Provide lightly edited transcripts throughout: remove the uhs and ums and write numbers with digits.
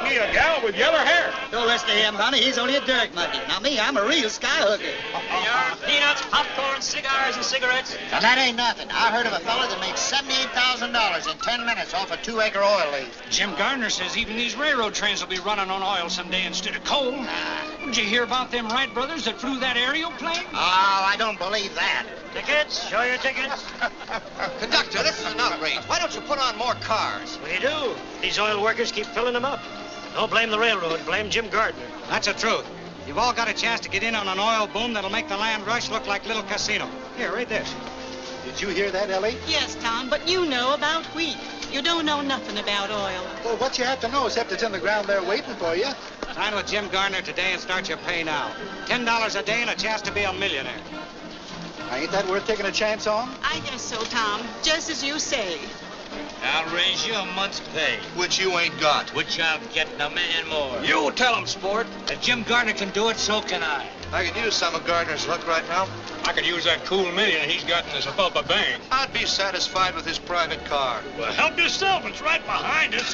me a gal with yellow hair. Don't listen to him, honey. He's only a dirt monkey. Now, me, I'm a real sky hooker. Peanuts, popcorn, cigars, and cigarettes. Now, that ain't nothing. I heard of a fella that made $78,000 in 10 minutes off a 2-acre oil lease. Jim Gardner says even these railroad trains will be running on oil someday instead of coal. Did you hear about them Wright brothers that flew that aerial plane? Oh, I don't believe that. Tickets? Show your tickets. Conductor, this is an outrage. Why don't you put on more cars? We do. These oil workers keep filling them up. Don't blame the railroad. Blame Jim Gardner. That's the truth. You've all got a chance to get in on an oil boom that'll make the land rush look like Little Casino. Here, read this. Did you hear that, Ellie? Yes, Tom, but you know about wheat. You don't know nothing about oil. Well, what you have to know, except it's in the ground there waiting for you. Sign with Jim Gardner today and start your pay now. $10 a day and a chance to be a millionaire. Now, ain't that worth taking a chance on? I guess so, Tom. Just as you say. I'll raise you a month's pay. Which you ain't got. Which I'm getting $1 million more. You tell him, sport. If Jim Gardner can do it, so can I. I could use some of Gardner's luck right now. I could use that cool million he's got in his Abubba bank. I'd be satisfied with his private car. Well, help yourself. It's right behind us.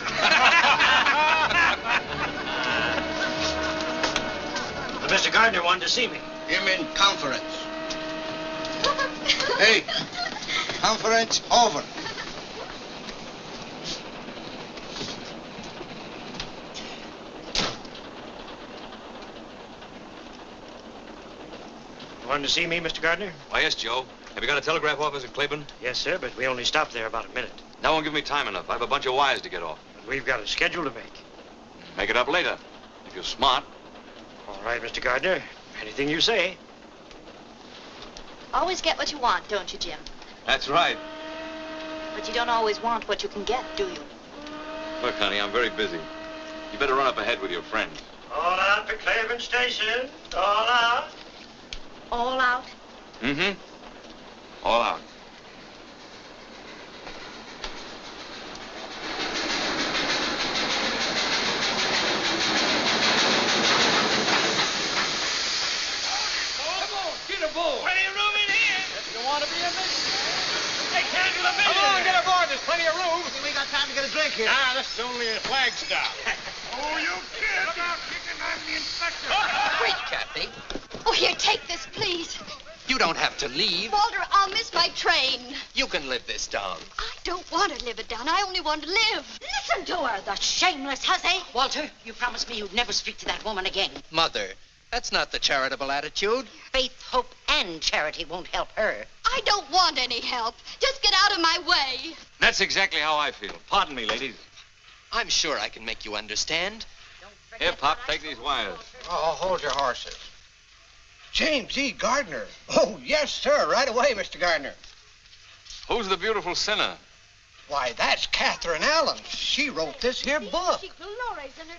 But Mr. Gardner wanted to see me. Him in conference. Hey, conference over. Wanted to see me, Mr. Gardner? Why, yes, Joe. Have you got a telegraph office at Claiborne? Yes, sir, but we only stopped there about a minute. That won't give me time enough. I have a bunch of wires to get off. But we've got a schedule to make. Make it up later, if you're smart. All right, Mr. Gardner. Anything you say. Always get what you want, don't you, Jim? That's right. But you don't always want what you can get, do you? Look, honey, I'm very busy. You better run up ahead with your friends. All out for Claiborne Station. All out. All out? Mm-hmm. All out. Come on, get aboard. Plenty of room in here. If you want to be a millionaire. They can't do a millionaire. Come on, get aboard. There's plenty of room. We got time to get a drink here. Ah, this is only a flag stop. Oh, you kid. Look out, chicken. I'm the inspector. Wait, Kathy. Oh, here, take this, please. You don't have to leave. Walter, I'll miss my train. You can live this down. I don't want to live it down. I only want to live. Listen to her, the shameless hussy. Walter, you promised me you'd never speak to that woman again. Mother, that's not the charitable attitude. Faith, hope, and charity won't help her. I don't want any help. Just get out of my way. That's exactly how I feel. Pardon me, ladies. I'm sure I can make you understand. Here, Pop, take these wires. Oh, hold your horses. James E. Gardner. Oh, yes, sir. Right away, Mr. Gardner. Who's the beautiful sinner? Why, that's Catherine Allen. She wrote this here book.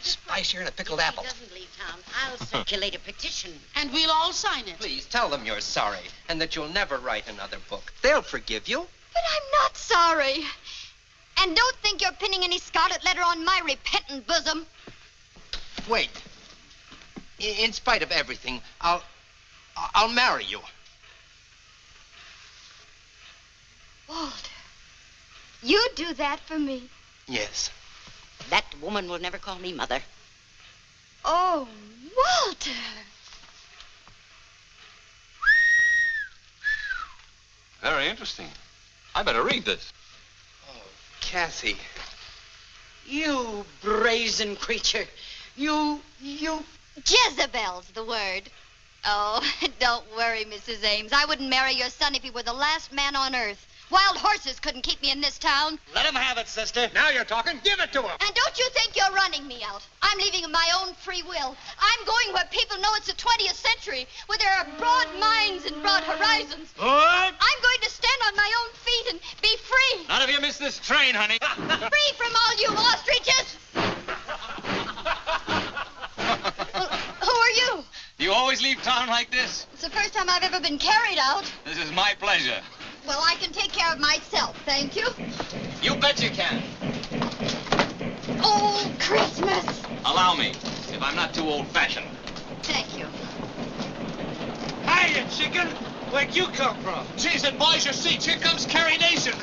Spicier than a pickled apple. If she doesn't leave town, I'll circulate a petition. And we'll all sign it. Please tell them you're sorry and that you'll never write another book. They'll forgive you. But I'm not sorry. And don't think you're pinning any scarlet letter on my repentant bosom. Wait. In spite of everything, I'll marry you. Walter, you do that for me? Yes. That woman will never call me mother. Oh, Walter. Very interesting. I better read this. Oh, Kathy. You brazen creature. You... Jezebel's the word. Oh, don't worry, Mrs. Ames. I wouldn't marry your son if he were the last man on earth. Wild horses couldn't keep me in this town. Let him have it, sister. Now you're talking. Give it to him. And don't you think you're running me out. I'm leaving of my own free will. I'm going where people know it's the 20th century, where there are broad minds and broad horizons. What? I'm going to stand on my own feet and be free. None of you miss this train, honey. Free from all you ostriches. Who are you? You always leave town like this? It's the first time I've ever been carried out. This is my pleasure. Well, I can take care of myself, thank you. You bet you can. Oh, Christmas. Allow me, if I'm not too old-fashioned. Thank you. Hiya, chicken. Where'd you come from? Geez, and boys, your seats. Here comes Carrie Nation.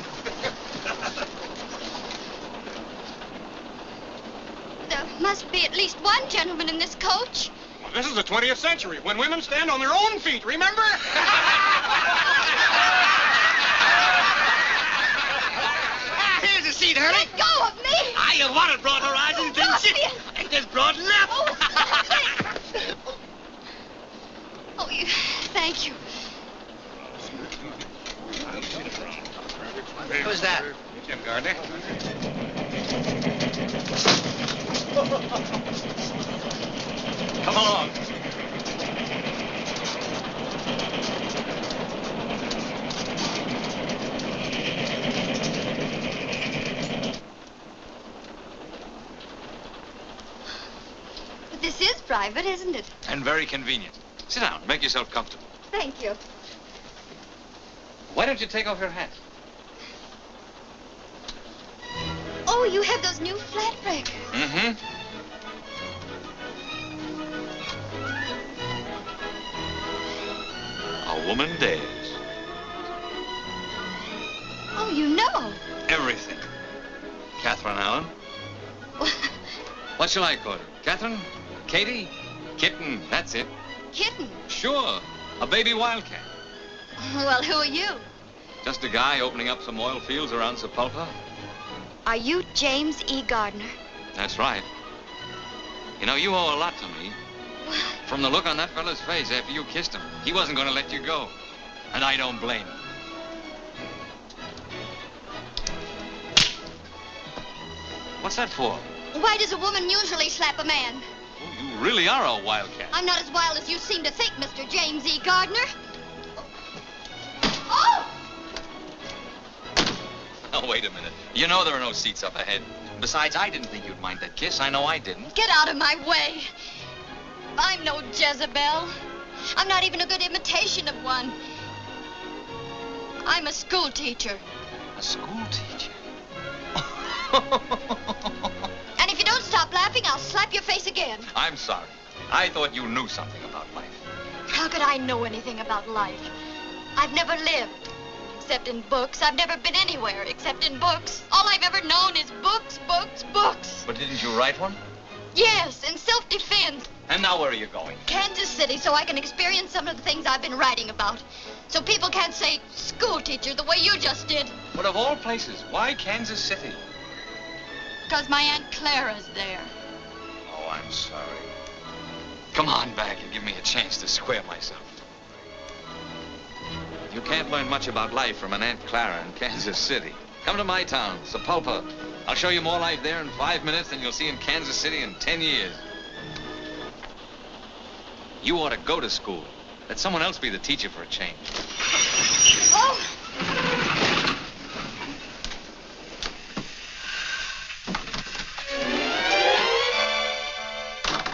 The must be at least one gentleman in this coach. Well, this is the 20th century, when women stand on their own feet, remember? Here's a seat, honey. Let go of me! You wanted broad horizons, didn't you? Ain't this broad enough? Oh, thank you. Who's that? Jim Gardner. Come along. But this is private, isn't it? And very convenient. Sit down. Make yourself comfortable. Thank you. Why don't you take off your hat? Oh, you have those new flat breakers. Mm-hmm. A woman dares. Oh, you know. Everything. Catherine Allen. What shall I call her? Catherine? Katie? Kitten, that's it. Kitten. Sure. A baby wildcat. Well, who are you? Just a guy opening up some oil fields around Sepulpa. Are you James E. Gardner? That's right. You know, you owe a lot to me. From the look on that fella's face after you kissed him, he wasn't going to let you go. And I don't blame him. What's that for? Why does a woman usually slap a man? Oh, you really are a wildcat. I'm not as wild as you seem to think, Mr. James E. Gardner. Oh! Oh, wait a minute. You know there are no seats up ahead. Besides, I didn't think you'd mind that kiss. I know I didn't. Get out of my way. I'm no Jezebel. I'm not even a good imitation of one. I'm a schoolteacher. A schoolteacher? And if you don't stop laughing, I'll slap your face again. I'm sorry. I thought you knew something about life. How could I know anything about life? I've never lived, except in books. I've never been anywhere, except in books. All I've ever known is books, books, books. But didn't you write one? Yes, in self-defense. And now where are you going? Kansas City, so I can experience some of the things I've been writing about. So people can't say schoolteacher the way you just did. But of all places, why Kansas City? Because my Aunt Clara's there. Oh, I'm sorry. Come on back and give me a chance to square myself. You can't learn much about life from an Aunt Clara in Kansas City. Come to my town, Sepulpa. I'll show you more life there in 5 minutes than you'll see in Kansas City in 10 years. You ought to go to school. Let someone else be the teacher for a change. Oh!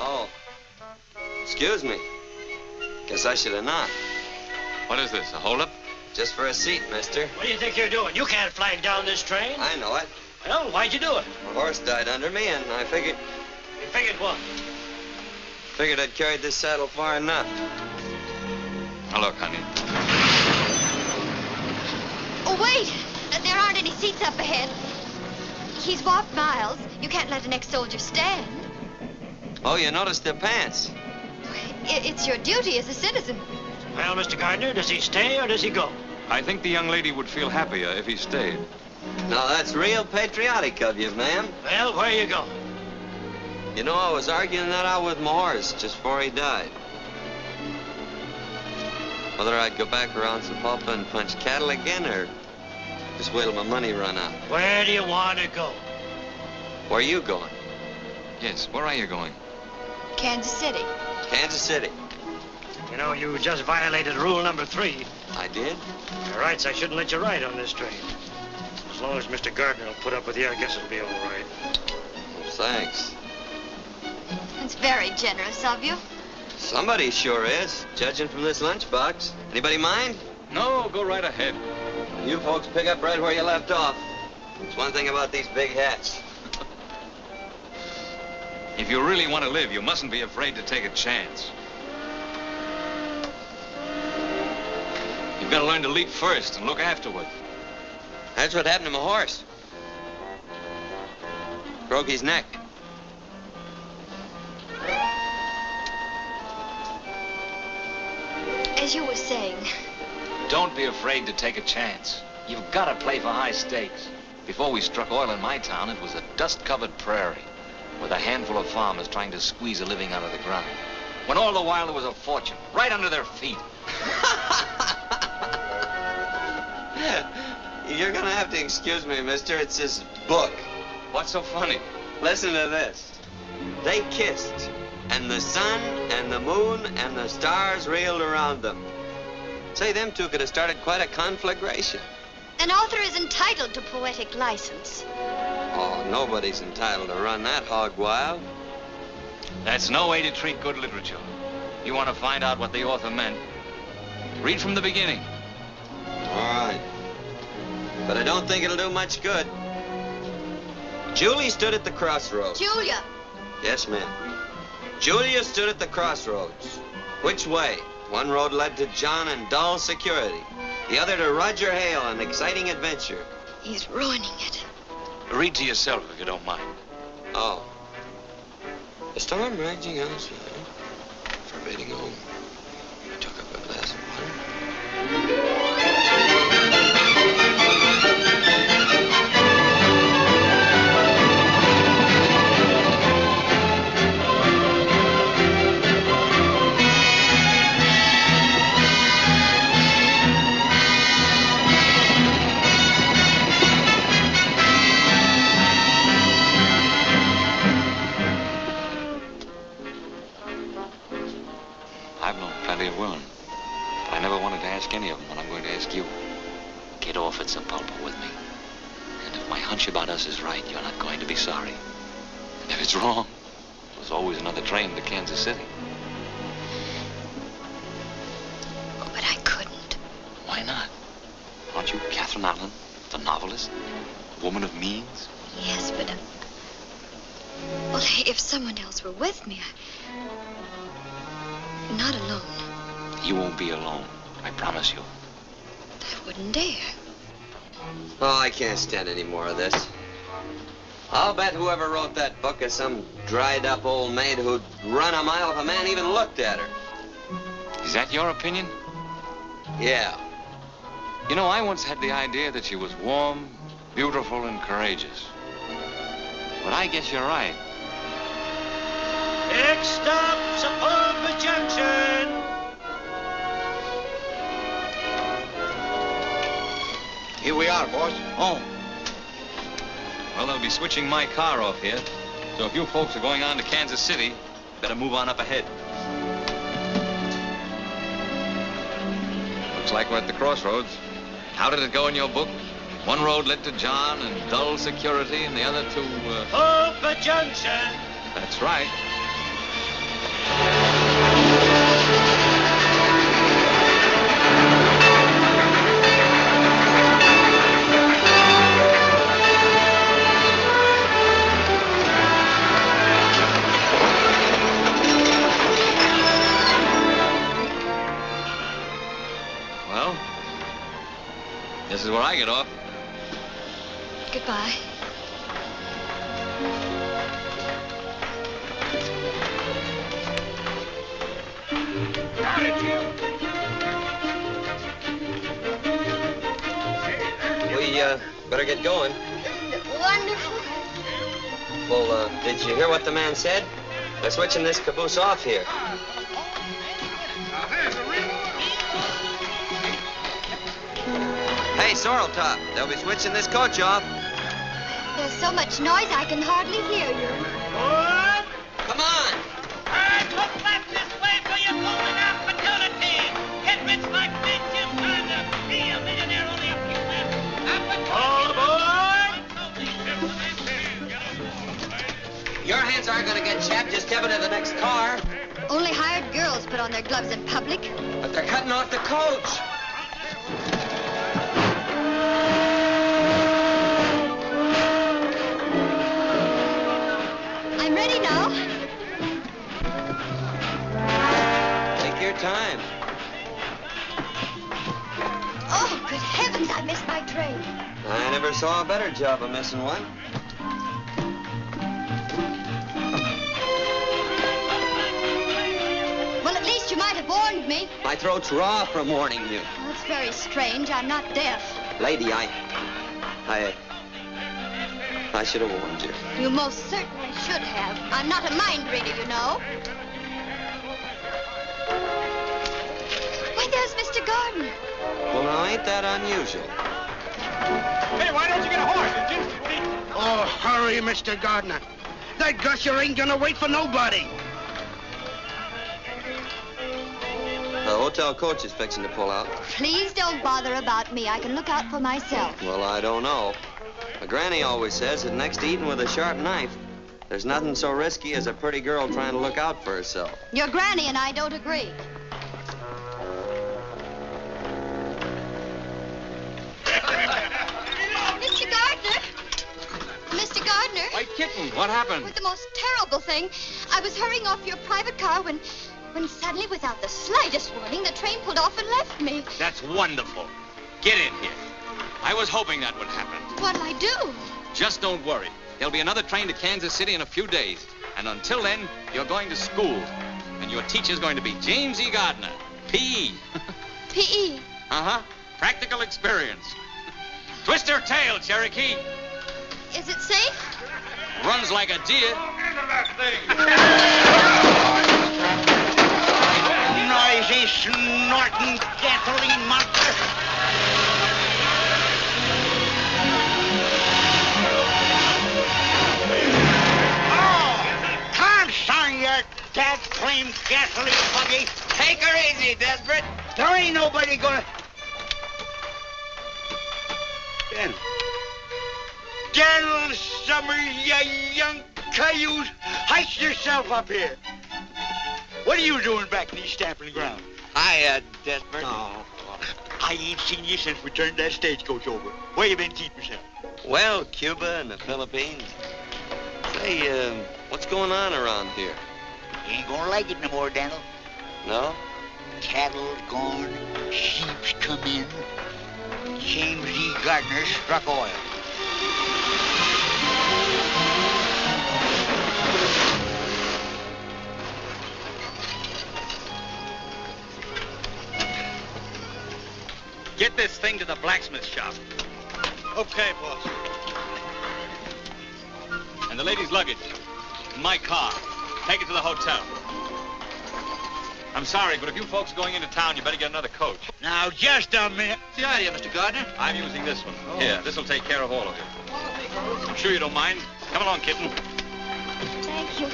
Oh. Excuse me. Guess I should have knocked. What is this, a holdup? Just for a seat, mister. What do you think you're doing? You can't flag down this train. I know it. Well, why'd you do it? My horse died under me, and I figured... You figured what? Figured I'd carried this saddle far enough. Now, look, honey. Oh, wait! There aren't any seats up ahead. He's walked miles. You can't let an ex-soldier stand. Oh, you noticed their pants. It's your duty as a citizen. Well, Mr. Gardner, does he stay or does he go? I think the young lady would feel happier if he stayed. Now, that's real patriotic of you, ma'am. Well, where you go? You know, I was arguing that out with my horse just before he died. Whether I'd go back around Sepulpa and punch cattle again, or just wait till my money run out. Where do you want to go? Where are you going? Yes, where are you going? Kansas City. Kansas City. You know, you just violated rule number 3. I did? Your rights, I shouldn't let you ride on this train. As long as Mr. Gardner will put up with you, I guess it'll be all right. Well, thanks. It's very generous of you. Somebody sure is, judging from this lunchbox. Anybody mind? No, go right ahead. You folks pick up right where you left off. It's one thing about these big hats. If you really want to live, you mustn't be afraid to take a chance. You've got to learn to leap first and look afterward. That's what happened to my horse. Broke his neck. as you were saying. Don't be afraid to take a chance. You've got to play for high stakes. Before we struck oil in my town, it was a dust-covered prairie with a handful of farmers trying to squeeze a living out of the ground. When all the while there was a fortune right under their feet. You're gonna have to excuse me, mister. It's this book. What's so funny? Listen to this. They kissed, and the sun and the moon and the stars reeled around them. Say, them two could have started quite a conflagration. An author is entitled to poetic license. Oh, nobody's entitled to run that hog wild. That's no way to treat good literature. You want to find out what the author meant? Read from the beginning. All right. But I don't think it'll do much good. Julie stood at the crossroads. Julia. Yes, ma'am. Julia stood at the crossroads. Which way? One road led to John and dull security. The other to Roger Hale and exciting adventure. He's ruining it. Read to yourself if you don't mind. Oh. The storm raging outside, forbidding home. I took up a glass of water. I've known plenty of women, but I never wanted to ask any of them what I'm going to ask you. Get off at Sepulpa with me. And if my hunch about us is right, you're not going to be sorry. And if it's wrong, there's always another train to Kansas City. Oh, but I couldn't. Why not? Aren't you Catherine Allen, the novelist? A woman of means? Yes, but... well, if someone else were with me, not alone. You won't be alone, I promise you. I wouldn't dare. Oh, I can't stand any more of this. I'll bet whoever wrote that book is some dried-up old maid who'd run a mile if a man even looked at her. Is that your opinion? Yeah. You know, I once had the idea that she was warm, beautiful, and courageous. But I guess you're right. Next stop, Sepulpa Junction. Here we are, boss. Oh. Well, they'll be switching my car off here. So if you folks are going on to Kansas City, better move on up ahead. Looks like we're at the crossroads. How did it go in your book? One road led to John and dull security, and the other to, Sepulpa Junction. That's right. Well, this is where I get off. Goodbye. Got it, Jim. We, better get going. Wonderful. Well, did you hear what the man said? They're switching this caboose off here. Hey, Sorrel Top, they'll be switching this coach off. There's so much noise I can hardly hear you. What? Come on. All right, look back this way for your golden opportunity. Get rich like me, Jim Gardner. Be a millionaire only a few left. All aboard! Your hands aren't gonna get chapped. Just step into the next car. Only hired girls put on their gloves in public. But they're cutting off the coach. I'm ready now. Take your time. Oh, good heavens, I missed my train. I never saw a better job of missing one. Well, at least you might might have warned me. My throat's raw from warning you. Well, it's very strange. I'm not deaf. Lady, I should have warned you. You most certainly should have. I'm not a mind reader, you know. Why, there's Mr. Gardner. Well, now, ain't that unusual? Hey, why don't you get a horse? It's instant feet. Oh, hurry, Mr. Gardner. That gusher ain't gonna wait for nobody. The hotel coach is fixing to pull out. Please don't bother about me. I can look out for myself. Well, I don't know. My granny always says that next to eating with a sharp knife, there's nothing so risky as a pretty girl trying to look out for herself. Your granny and I don't agree. Mr. Gardner! Mr. Gardner! White kitten, what happened? With the most terrible thing. I was hurrying off your private car when suddenly, without the slightest warning, the train pulled off and left me. That's wonderful. Get in here. I was hoping that would happen. What'll I do? Just don't worry. There'll be another train to Kansas City in a few days. And until then, you're going to school. And your teacher's going to be James E. Gardner, P.E. P.E.? Uh-huh. Practical experience. Twist her tail, Cherokee. Is it safe? Runs like a deer. Noisy, snorting gasoline monster. Your dad's claim gasoline buggy. Take her easy, Desperate. There ain't nobody gonna... Daniel Summers, you young cayuse, heist yourself up here. What are you doing back in these stamping ground? Hi, Desperate. Oh, I ain't seen you since we turned that stagecoach over. Where you been keeping yourself? Well, Cuba and the Philippines. Say, what's going on around here? You ain't gonna like it no more, Daniel. No? Cattle gone, sheep's come in. James E. Gardner struck oil. Get this thing to the blacksmith shop. Okay, boss. And the lady's luggage. My car. Take it to the hotel. I'm sorry, but if you folks are going into town, you better get another coach. Now, just a minute. What's the idea, Mr. Gardner? I'm using this one. Here, this'll take care of all of you. I'm sure you don't mind. Come along, kitten. Thank you.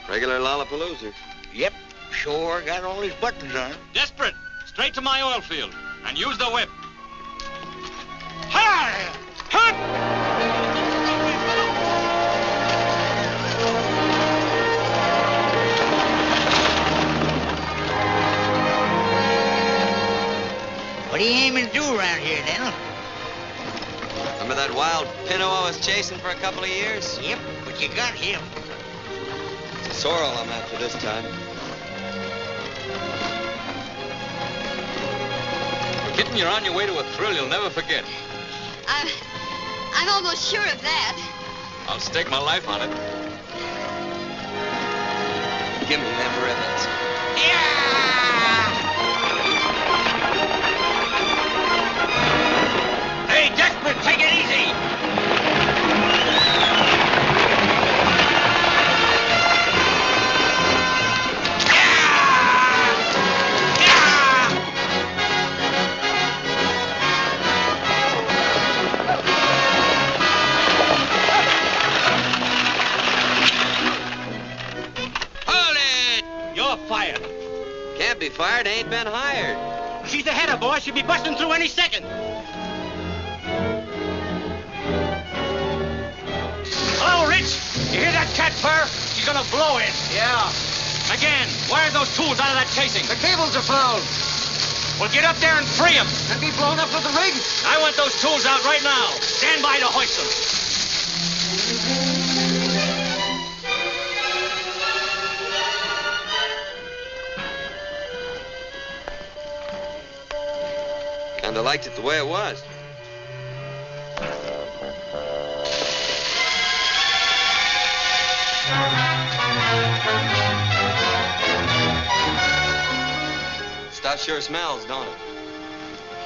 Regular Lollapalooza. Yep, sure got all his buttons on. Desperate. Straight to my oil field. And use the whip. Hi! Hunt! What are you aiming to do around here, Daniel? Remember that wild pinto I was chasing for a couple of years? Yep, but you got him. It's a sorrel I'm after this time. Kitten, you're on your way to a thrill you'll never forget. I'm almost sure of that. I'll stake my life on it. Give me them ribbons. Hey, Desperate, take it easy. Fired. Can't be fired, ain't been hired. She's the header, boy. She'll be busting through any second. Hello, Rich. You hear that cat purr? She's gonna blow in. Yeah. Again, wire those tools out of that casing. The cables are fouled. Well, get up there and free them. And be blown up with the rig. I want those tools out right now. Stand by to hoist them. And I liked it the way it was. Stuff sure smells, don't it?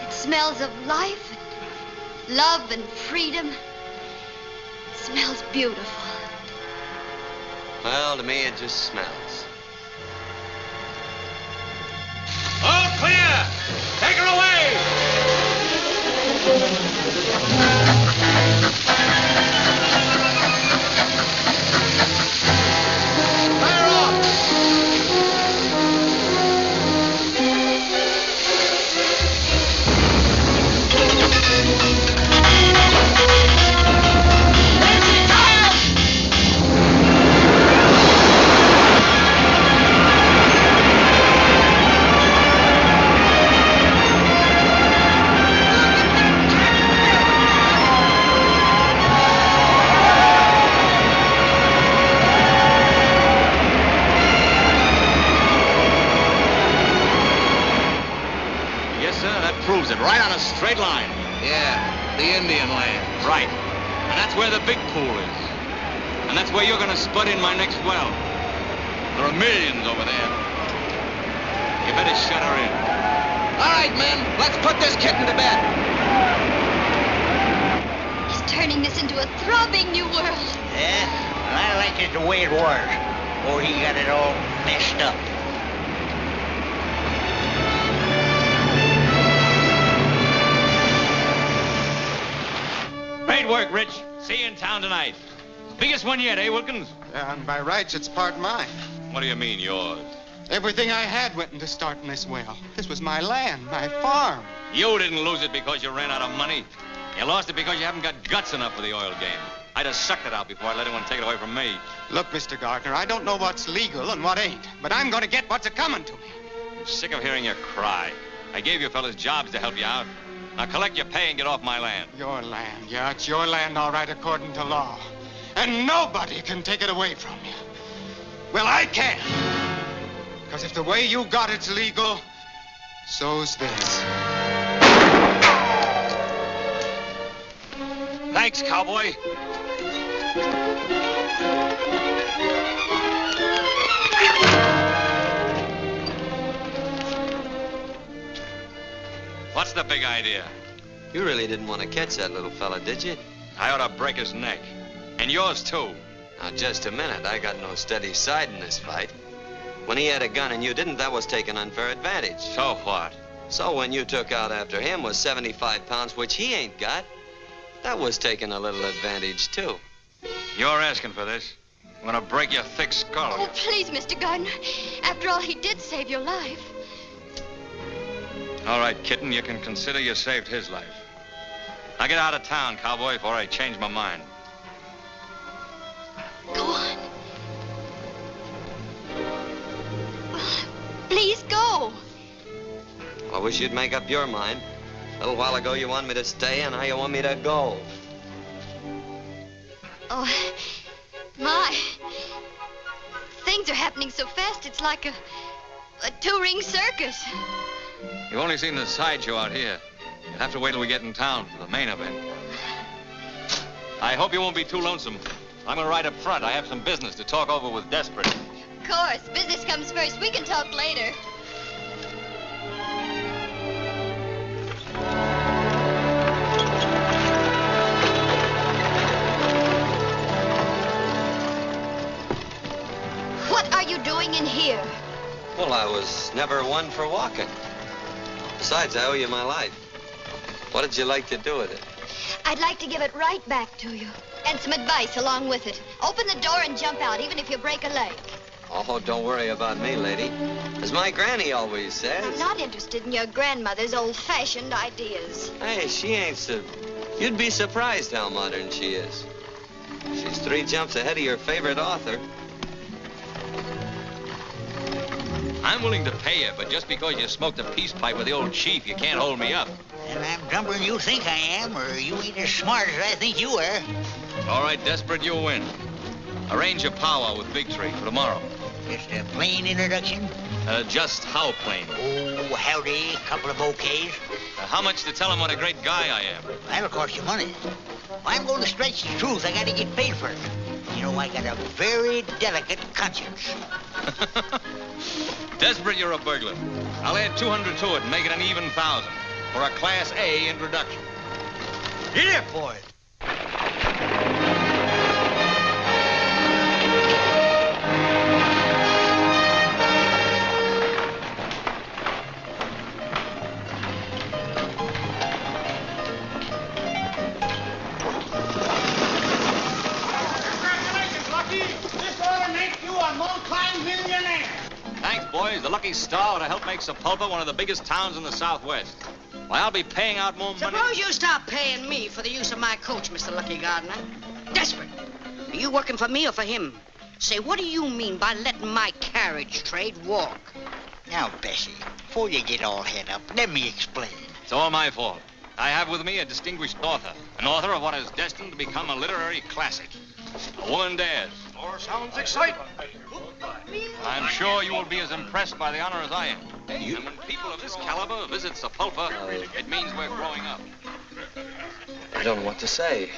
It smells of life, love, and freedom. It smells beautiful. Well, to me, it just smells. All clear! Take her away! Fire off! Proves it, right on a straight line. Yeah, the Indian land. Right. And that's where the big pool is. And that's where you're gonna spud in my next well. There are millions over there. You better shut her in. All right, men, let's put this kitten to bed. He's turning this into a throbbing new world. Yeah? I like it the way it was. Or he got it all messed up. Great work, Rich. See you in town tonight. Biggest one yet, eh, Wilkins? And by rights, it's part mine. What do you mean, yours? Everything I had went into starting this well. This was my land, my farm. You didn't lose it because you ran out of money. You lost it because you haven't got guts enough for the oil game. I'd have sucked it out before I let anyone take it away from me. Look, Mr. Gardner, I don't know what's legal and what ain't, but I'm going to get what's a-coming to me. I'm sick of hearing you cry. I gave you fellas jobs to help you out. Now collect your pay and get off my land. Your land, yeah, it's your land all right according to law. And nobody can take it away from you. Well, I can. Because if the way you got it's legal, so's this. Thanks, cowboy. What's the big idea? You really didn't want to catch that little fella, did you? I ought to break his neck. And yours, too. Now, just a minute. I got no steady side in this fight. When he had a gun and you didn't, that was taking unfair advantage. So what? So when you took out after him was 75 pounds, which he ain't got, that was taking a little advantage, too. You're asking for this. I'm gonna break your thick skull. Oh, please, Mr. Gardner. After all, he did save your life. All right, kitten, you can consider you saved his life. Now get out of town, cowboy, before I change my mind. Go on. Please go. I wish you'd make up your mind. A little while ago you wanted me to stay, and now you want me to go. Oh, my. Things are happening so fast, it's like a two-ring circus. You've only seen the sideshow out here. You'll have to wait till we get in town for the main event. I hope you won't be too lonesome. I'm gonna ride up front. I have some business to talk over with Desperate. Of course, business comes first. We can talk later. What are you doing in here? Well, I was never one for walking. Besides, I owe you my life. What did you like to do with it? I'd like to give it right back to you. And some advice along with it. Open the door and jump out, even if you break a leg. Oh, don't worry about me, lady. As my granny always says. I'm not interested in your grandmother's old-fashioned ideas. Hey, she ain't so... You'd be surprised how modern she is. She's 3 jumps ahead of your favorite author. I'm willing to pay you, but just because you smoked a peace pipe with the old chief, you can't hold me up. And I'm dumber than you think I am, or you ain't as smart as I think you are. All right, Desperate, you'll win. Arrange your powwow with Big Tree for tomorrow. Just a plain introduction? Just how plain? Oh, howdy, couple of bouquets. How much to tell him what a great guy I am? That'll cost you money. If I'm going to stretch the truth, I got to get paid for it. You know, I got a very delicate conscience. Desperate, you're a burglar. I'll add 200 to it and make it an even 1,000 for a Class A introduction. Get it, boy. Thanks, boys. The lucky star to help make Sepulpa one of the biggest towns in the Southwest. Why, I'll be paying out more money. Suppose you stop paying me for the use of my coach, Mr. Lucky Gardener. Desperate. Are you working for me or for him? Say, what do you mean by letting my carriage trade walk? Now, Bessie, before you get all head up, let me explain. It's all my fault. I have with me a distinguished author, an author of what is destined to become a literary classic. A Woman Dares. Sounds exciting. I'm sure you will be as impressed by the honor as I am. And when people of this caliber visit Sepulpa, it means we're growing up. I don't know what to say.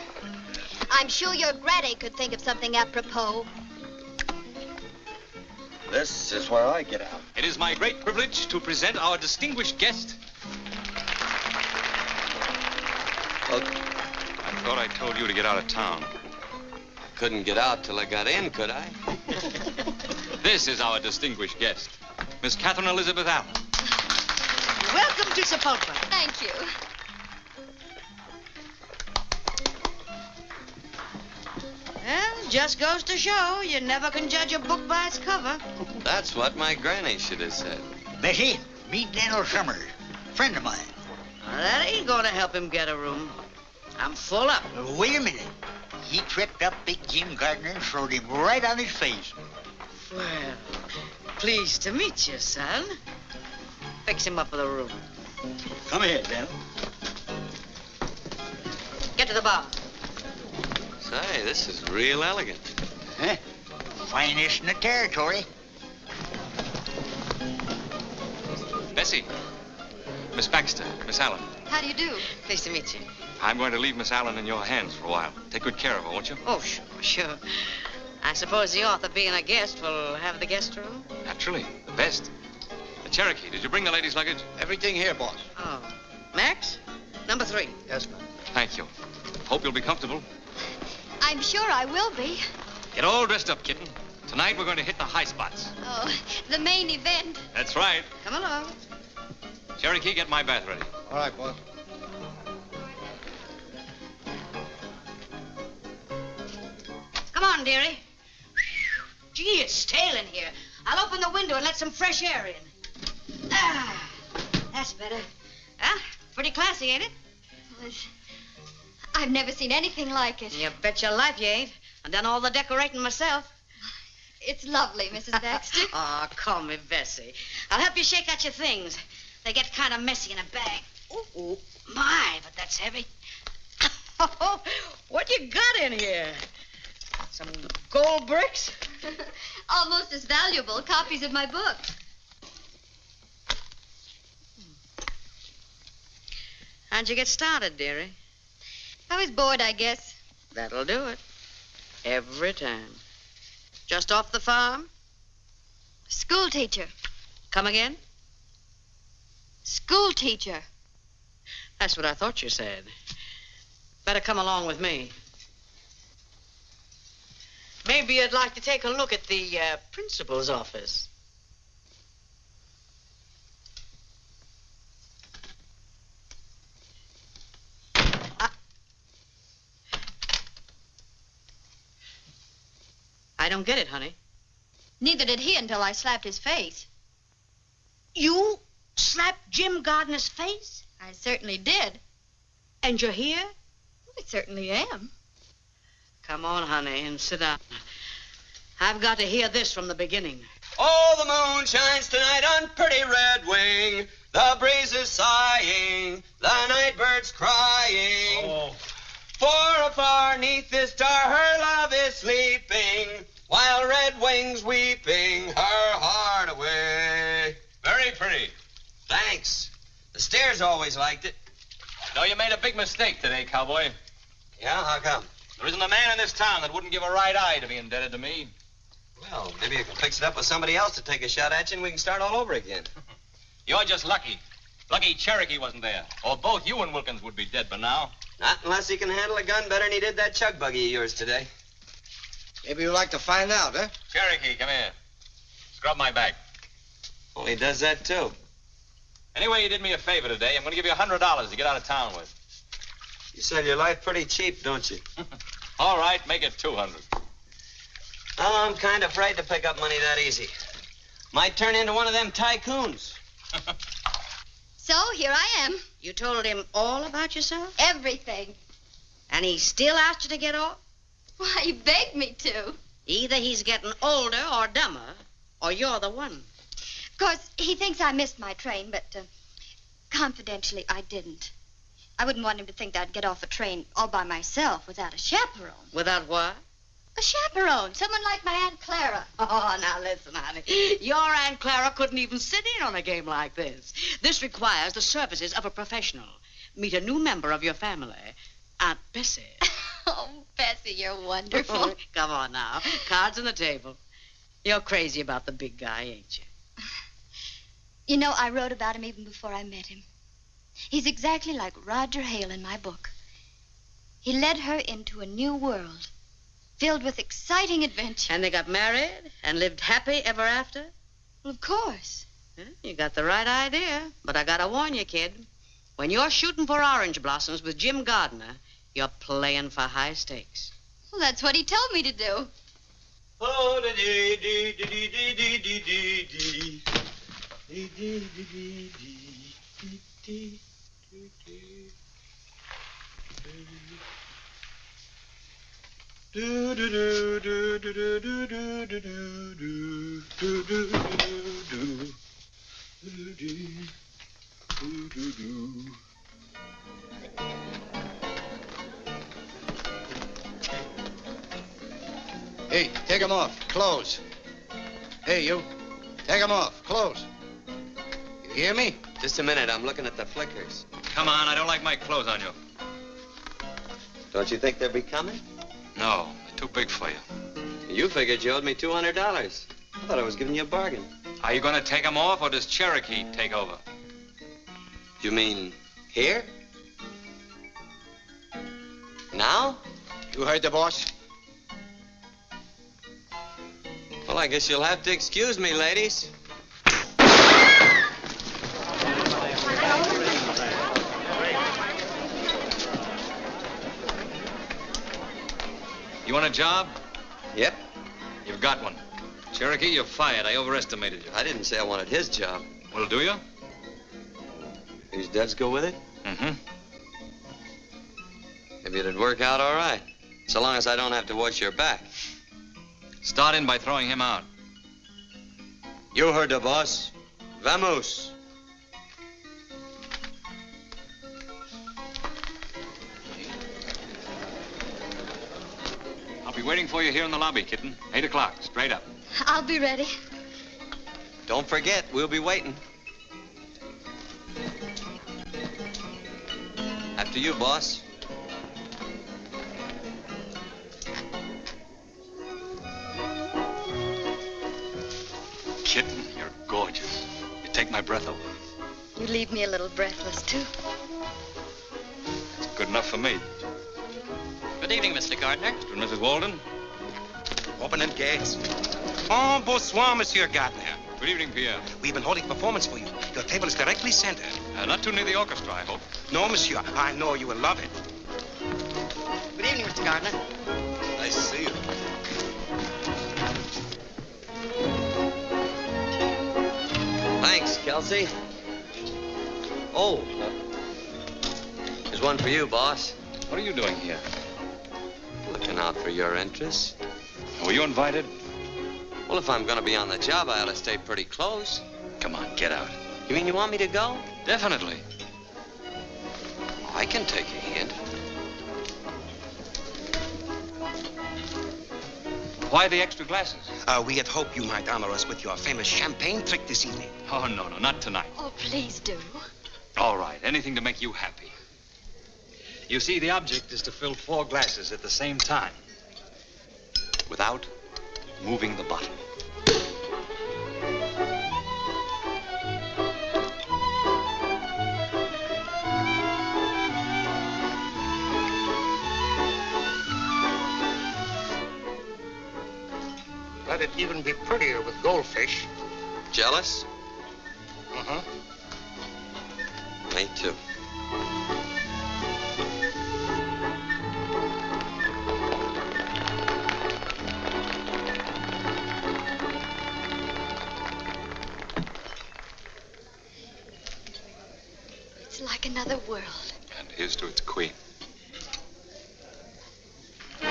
I'm sure your granny could think of something apropos. This is where I get out. It is my great privilege to present our distinguished guest. Well, I thought I told you to get out of town. couldn't get out till I got in, could I? This is our distinguished guest, Miss Catherine Elizabeth Allen. Welcome to Sepulpa. Thank you. Well, just goes to show you never can judge a book by its cover. That's what my granny should have said. Bessie, meet Daniel Summers, friend of mine. Now, that ain't gonna help him get a room. I'm full up. Wait a minute. He tripped up Big Jim Gardner and throwed him right on his face. Well, pleased to meet you, son. Fix him up with a room. Come here, Dan. Get to the bar. Say, this is real elegant. Huh? Finest in the territory. Bessie, Miss Baxter, Miss Allen. How do you do? Pleased to meet you. I'm going to leave Miss Allen in your hands for a while. Take good care of her, won't you? Oh, sure. I suppose the author, being a guest, will have the guest room? Naturally, the best. Cherokee, did you bring the ladies' luggage? Everything here, boss. Oh. Max? Number 3. Yes, ma'am. Thank you. Hope you'll be comfortable. I'm sure I will be. Get all dressed up, kitten. Tonight we're going to hit the high spots. Oh, the main event. That's right. Come along. Cherokee, get my bath ready. All right, boss. Come on, dearie. Gee, it's stale in here. I'll open the window and let some fresh air in. Ah, that's better. Huh? Pretty classy, ain't it? I've never seen anything like it. You bet your life you ain't. I've done all the decorating myself. It's lovely, Mrs. Baxter. Oh, call me Bessie. I'll help you shake out your things. They get kind of messy in a bag. Ooh, my, but that's heavy. Oh, what you got in here? Some gold bricks? Almost as valuable copies of my book. How'd you get started, dearie? I was bored, I guess. That'll do it. Every time. Just off the farm? Schoolteacher. Come again? Schoolteacher. That's what I thought you said. Better come along with me. Maybe you'd like to take a look at the principal's office. I don't get it, honey. Neither did he until I slapped his face. You slapped Jim Gardner's face? I certainly did. And you're here? I certainly am. Come on, honey, and sit down. I've got to hear this from the beginning. Oh, the moon shines tonight on pretty Red Wing. The breeze is sighing, the night bird's crying. Oh. For afar neath this star her love is sleeping, while Red Wing's weeping her heart away. Very pretty. Thanks. The stairs always liked it. No, you made a big mistake today, cowboy. Yeah, how come? There isn't a man in this town that wouldn't give a right eye to be indebted to me. Well, maybe you can fix it up with somebody else to take a shot at you and we can start all over again. You're just lucky. Lucky Cherokee wasn't there. Or both you and Wilkins would be dead by now. Not unless he can handle a gun better than he did that chug buggy of yours today. Maybe you'd like to find out, huh? Cherokee, come here. Scrub my back. Well, he does that, too. Anyway, you did me a favor today. I'm going to give you $100 to get out of town with. You sell your life pretty cheap, don't you? All right, make it $200. Oh, I'm kind of afraid to pick up money that easy. Might turn into one of them tycoons. So, here I am. You told him all about yourself? Everything. And he still asked you to get off? Why, he begged me to. Either he's getting older or dumber, or you're the one. Of course, he thinks I missed my train, but confidentially, I didn't. I wouldn't want him to think that I'd get off a train all by myself without a chaperone. Without what? A chaperone. Someone like my Aunt Clara. Oh, now listen, honey. Your Aunt Clara couldn't even sit in on a game like this. This requires the services of a professional. Meet a new member of your family, Aunt Bessie. Oh, Bessie, you're wonderful. Come on now. Cards on the table. You're crazy about the big guy, ain't you? You know, I wrote about him even before I met him. He's exactly like Roger Hale in my book. He led her into a new world, filled with exciting adventure. And they got married and lived happy ever after? Well, of course. You got the right idea. But I gotta warn you, kid. When you're shooting for orange blossoms with Jim Gardner, you're playing for high stakes. Well, that's what he told me to do. Oh, dee dee dee dee dee dee dee dee dee. Dee dee dee dee dee dee dee. Do do do do do do do do do do do do do do do. Hey, take them off. Clothes. Hey, you. Take them off. Clothes. You hear me? Just a minute. I'm looking at the flickers. Come on, I don't like my clothes on you. Don't you think they'll be coming? No, they're too big for you. You figured you owed me $200. I thought I was giving you a bargain. Are you going to take them off, or does Cherokee take over? You mean here? Now? You heard the boss? Well, I guess you'll have to excuse me, ladies. You want a job? Yep. You've got one. Cherokee, you're fired. I overestimated you. I didn't say I wanted his job. Well, do you? These duds go with it? Mm-hmm. Maybe it'd work out all right. So long as I don't have to watch your back. Start in by throwing him out. You heard the boss. Vamos. I'll be waiting for you here in the lobby, kitten. 8 o'clock, straight up. I'll be ready. Don't forget, we'll be waiting. After you, boss. Kitten, you're gorgeous. You take my breath away. You leave me a little breathless, too. That's good enough for me. Good evening, Mr. Gardner. Mr. and Mrs. Walden. Open them gates. Oh, bonsoir, Monsieur Gardner. Good evening, Pierre. We've been holding performance for you. Your table is directly centered. Not too near the orchestra, I hope. No, Monsieur. I know you will love it. Good evening, Mr. Gardner. Nice to see you. Thanks, Kelsey. Oh, there's one for you, boss. What are you doing here? Looking out for your interests. Were you invited? Well, if I'm going to be on the job, I ought to stay pretty close. Come on, get out. You mean you want me to go? Definitely. I can take a hint. Why the extra glasses? We had hoped you might honor us with your famous champagne trick this evening. Oh, no, not tonight. Oh, please do. All right, anything to make you happy. You see, the object is to fill 4 glasses at the same time without moving the bottle. Let it even be prettier with goldfish. Jealous? Uh-huh. Me too. It's like another world. And here's to its queen. We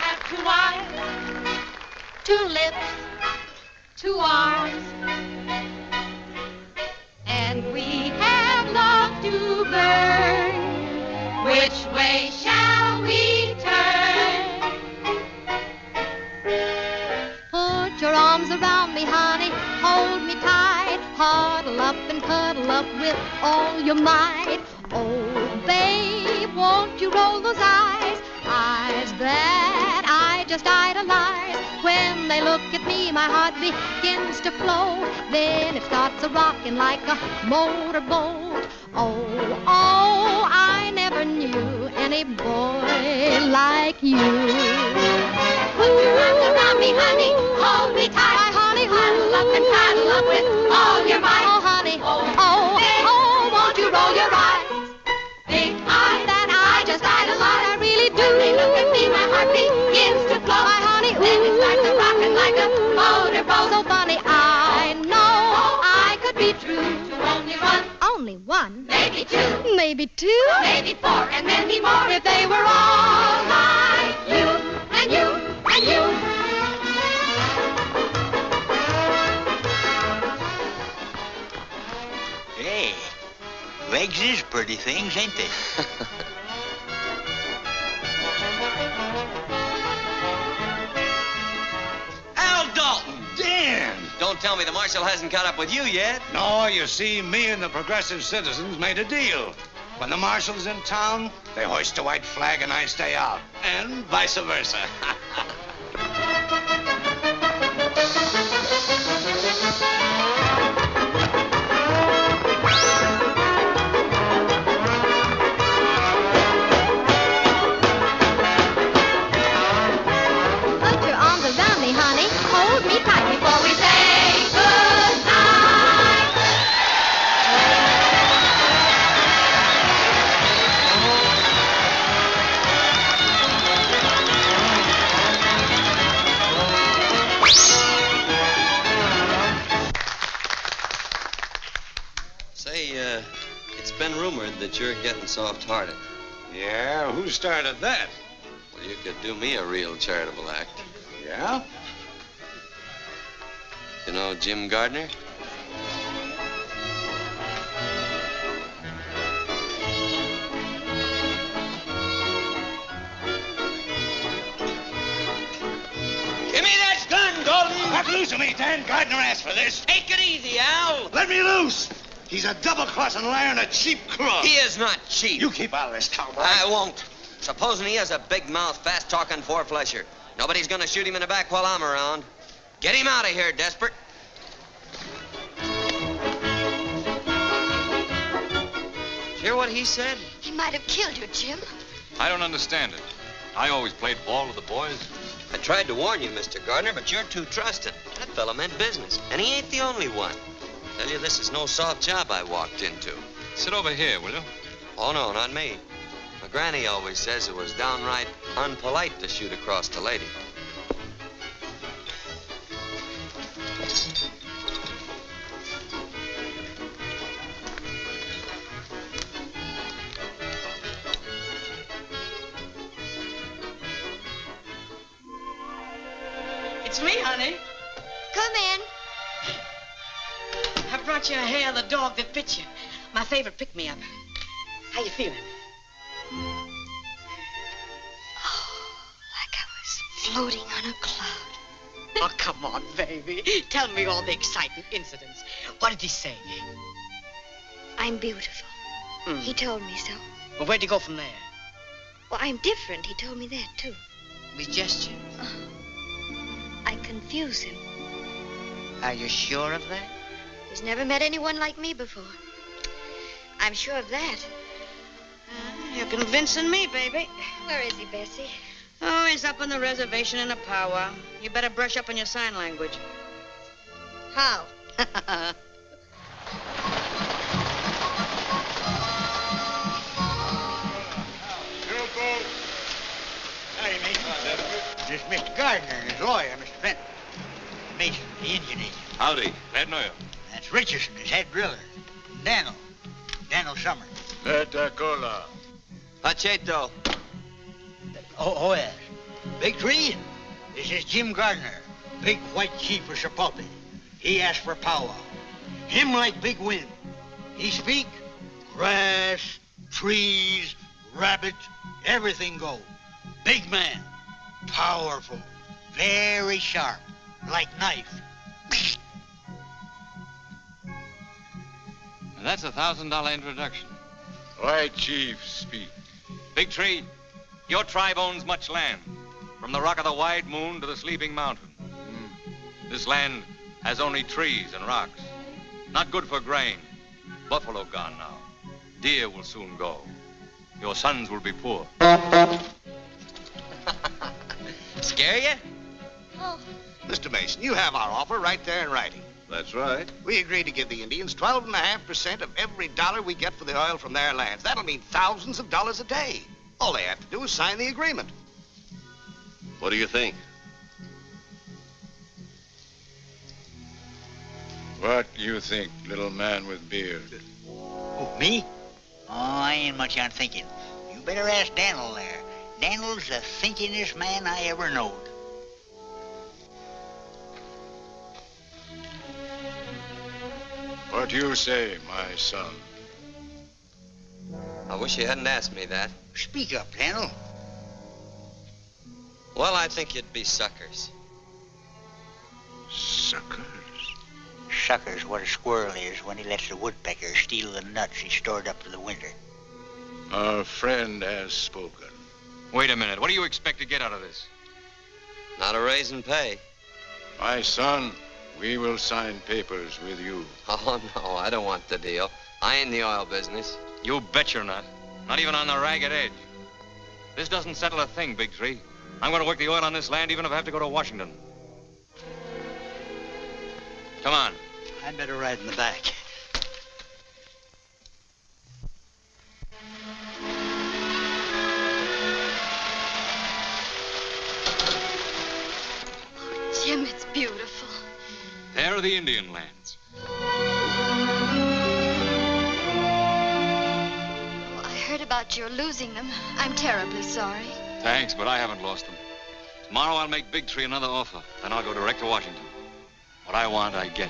have 2 eyes, 2 lips, 2 arms, and we have love to burn. Which way shall we turn? Put your arms around me, honey, hold me tight, huddle up and cuddle up with all your might. Oh, babe, won't you roll those eyes, eyes that I just idolize. When they look at me, my heart begins to flow, then it starts a-rocking like a motorboat. Oh, oh, I never knew any boy like you. Put your arms around me, honey, hold me tight, honey, huddle up and cuddle up with all your might. Oh, honey, oh, won't you roll your eyes, Big eyes that I just idolize, I really do. When they look at me, my heart begins to flow, my honey, then it starts a-rocking like a motorboat. So funny, I know I could be true To only one, only one, maybe 2, maybe 2, maybe 4, and many more if they were all like you, and you, and you. Hey, legs is pretty things, ain't they? Al Dalton! Dan! Don't tell me the marshal hasn't caught up with you yet. No, you see, me and the progressive citizens made a deal. When the marshal's in town, they hoist a white flag and I stay out. And vice versa. put your arms around me, honey, hold me tight before we say goodnight. Say, it's been rumored that you're getting soft-hearted. Yeah, who started that? Well, you could do me a real charitable act. Yeah? You know Jim Gardner? Give me that gun, Goldie! Let loose of me, Dan. Gardner asked for this. Take it easy, Al. Let me loose! He's a double-crossing liar and a cheap crook. He is not cheap. You keep out of this, cowboy. I won't. Supposing he has a big mouth, fast-talking four-flesher. Nobody's gonna shoot him in the back while I'm around. Get him out of here, Desperate. Did you hear what he said? He might have killed you, Jim. I don't understand it. I always played ball with the boys. I tried to warn you, Mr. Gardner, but you're too trusting. That fella meant business, and he ain't the only one. Tell you, this is no soft job I walked into. Sit over here, will you? Oh, no, not me. My granny always says it was downright unpolite to shoot across the lady. It's me, honey. Come in. I brought you a hair of the dog that bit you. My favorite pick-me-up. How you feeling? Oh, like I was floating on a cloud. Oh, come on, baby. Tell me all the exciting incidents. What did he say? I'm beautiful. He told me so. Well, where'd you go from there? Well, I'm different. He told me that, too. With gesture? I confuse him. Are you sure of that? He's never met anyone like me before. I'm sure of that. You're convincing me, baby. Where is he, Bessie? Oh, he's up on the reservation in a powwow. You better brush up on your sign language. How? Howdy, Mason. This is Mr. Gardner and his lawyer, Mr. Benton. Mason, the Indian agent. Howdy. Glad to know you. That's Richardson, his head driller. Daniel Summers. Cola. Hacheto. Oh, yes. Big Tree, this is Jim Gardner, big white chief of Sapulpa. He asked for powwow. Him like big wind. He speak, grass, trees, rabbits, everything go. Big man, powerful, very sharp, like knife. And that's $1,000 introduction. White chief speak. Big Tree, your tribe owns much land, from the rock of the wide moon to the sleeping mountain. This land has only trees and rocks. Not good for grain. Buffalo gone now. Deer will soon go. Your sons will be poor. Scare you? Oh. Mr. Mason, you have our offer right there in writing. That's right. We agreed to give the Indians 12.5% of every dollar we get for the oil from their lands. That'll mean thousands of dollars a day. All they have to do is sign the agreement. What do you think? What you think, little man with beard? Oh, me? Oh, I ain't much on thinking. You better ask Daniel there. Daniel's the thinkingest man I ever knowed. What you say, my son? I wish you hadn't asked me that. Speak up, Daniel. Well, I think you'd be suckers. Suckers? Sucker's what a squirrel is when he lets the woodpecker steal the nuts he stored up for the winter. Our friend has spoken. Wait a minute. What do you expect to get out of this? Not a raise in pay. My son, we will sign papers with you. Oh, no, I don't want the deal. I ain't in the oil business. You bet you're not. Not even on the ragged edge. This doesn't settle a thing, Big Tree. I'm going to work the oil on this land even if I have to go to Washington. Come on. I'd better ride in the back. Jim, it's beautiful. There are the Indian lands. Oh, I heard about your losing them. I'm terribly sorry. Thanks, but I haven't lost them. Tomorrow I'll make Big Tree another offer. Then I'll go direct to Washington. What I want, I get.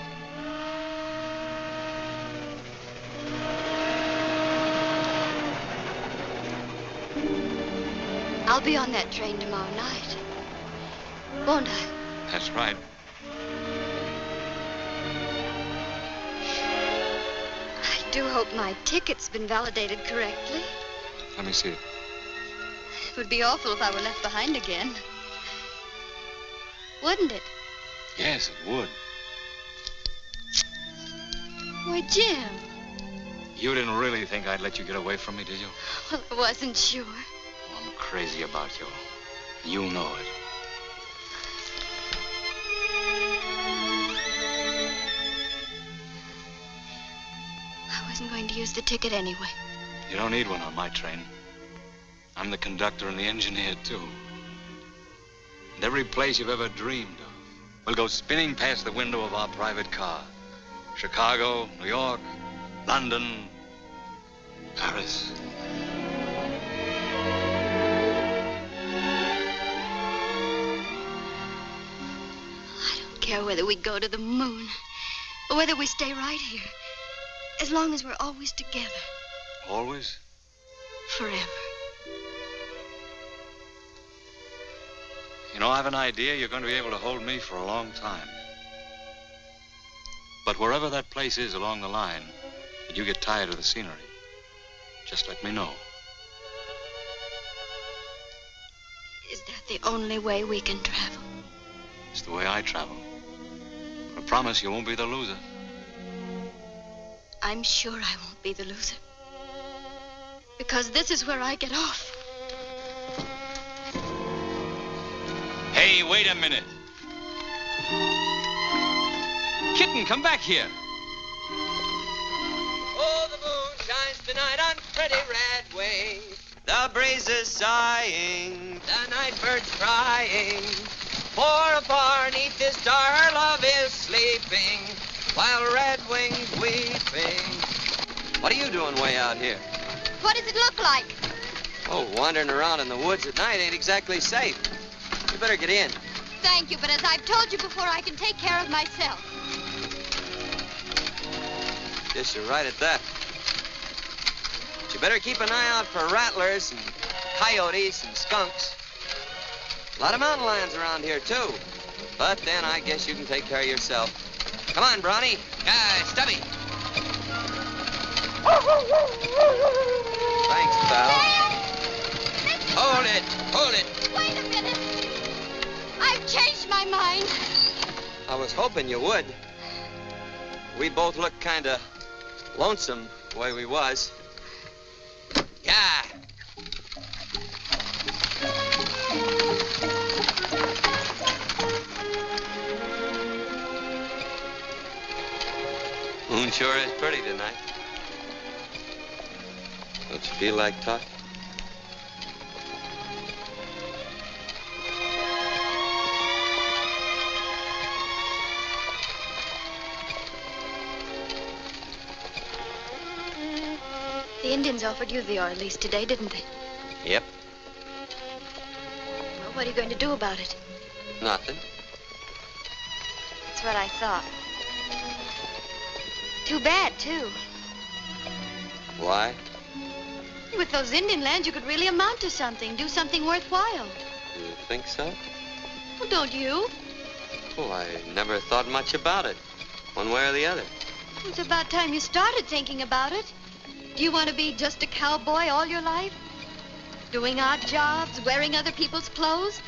I'll be on that train tomorrow night. Won't I? That's right. I do hope my ticket's been validated correctly. Let me see it. It would be awful if I were left behind again. Wouldn't it? Yes, it would. Why, Jim. You didn't really think I'd let you get away from me, did you? Well, I wasn't sure. I'm crazy about you. You know it. I wasn't going to use the ticket anyway. You don't need one on my train. I'm the conductor and the engineer, too. And every place you've ever dreamed of will go spinning past the window of our private car. Chicago, New York, London, Paris. I don't care whether we go to the moon or whether we stay right here. As long as we're always together. You know, I have an idea you're going to be able to hold me for a long time. But wherever that place is along the line, and you get tired of the scenery, just let me know. Is that the only way we can travel? It's the way I travel. I promise you won't be the loser. I'm sure I won't be the loser. Because this is where I get off. Hey, wait a minute. Kitten, come back here. Oh, the moon shines tonight on pretty red wings. The breeze is sighing, the night bird's crying. For a bar 'neath this star, her love is sleeping, while red wings weeping. What are you doing way out here? What does it look like? Oh, wandering around in the woods at night ain't exactly safe. You better get in. Thank you, but as I've told you before, I can take care of myself. Guess you're right at that. But you better keep an eye out for rattlers and coyotes and skunks. A lot of mountain lions around here, too. But then I guess you can take care of yourself. Come on, Brawny. Stubby. Thanks, pal. Hold it. Hold it. Wait a minute. I've changed my mind. I was hoping you would. We both look kind of lonesome the way we was. Yeah. Moon sure is pretty tonight. Don't you feel like talking? The Indians offered you the oil lease today, didn't they? Yep. Well, what are you going to do about it? Nothing. That's what I thought. Too bad, too. Why? With those Indian lands, you could really amount to something, do something worthwhile. You think so? Well, don't you? Oh, I never thought much about it, one way or the other. It's about time you started thinking about it. Do you want to be just a cowboy all your life? Doing odd jobs, wearing other people's clothes?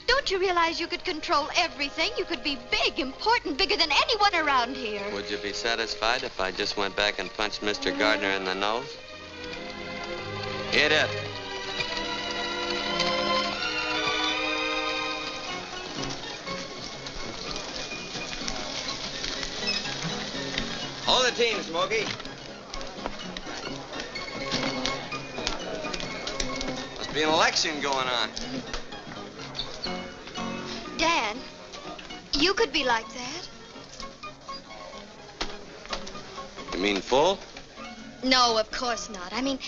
Don't you realize you could control everything? You could be big, important, bigger than anyone around here. Would you be satisfied if I just went back and punched Mr. Gardner in the nose? Hit it. Hold the team, Smokey. Must be an election going on. Dan, you could be like that. You mean full? No, of course not. I mean,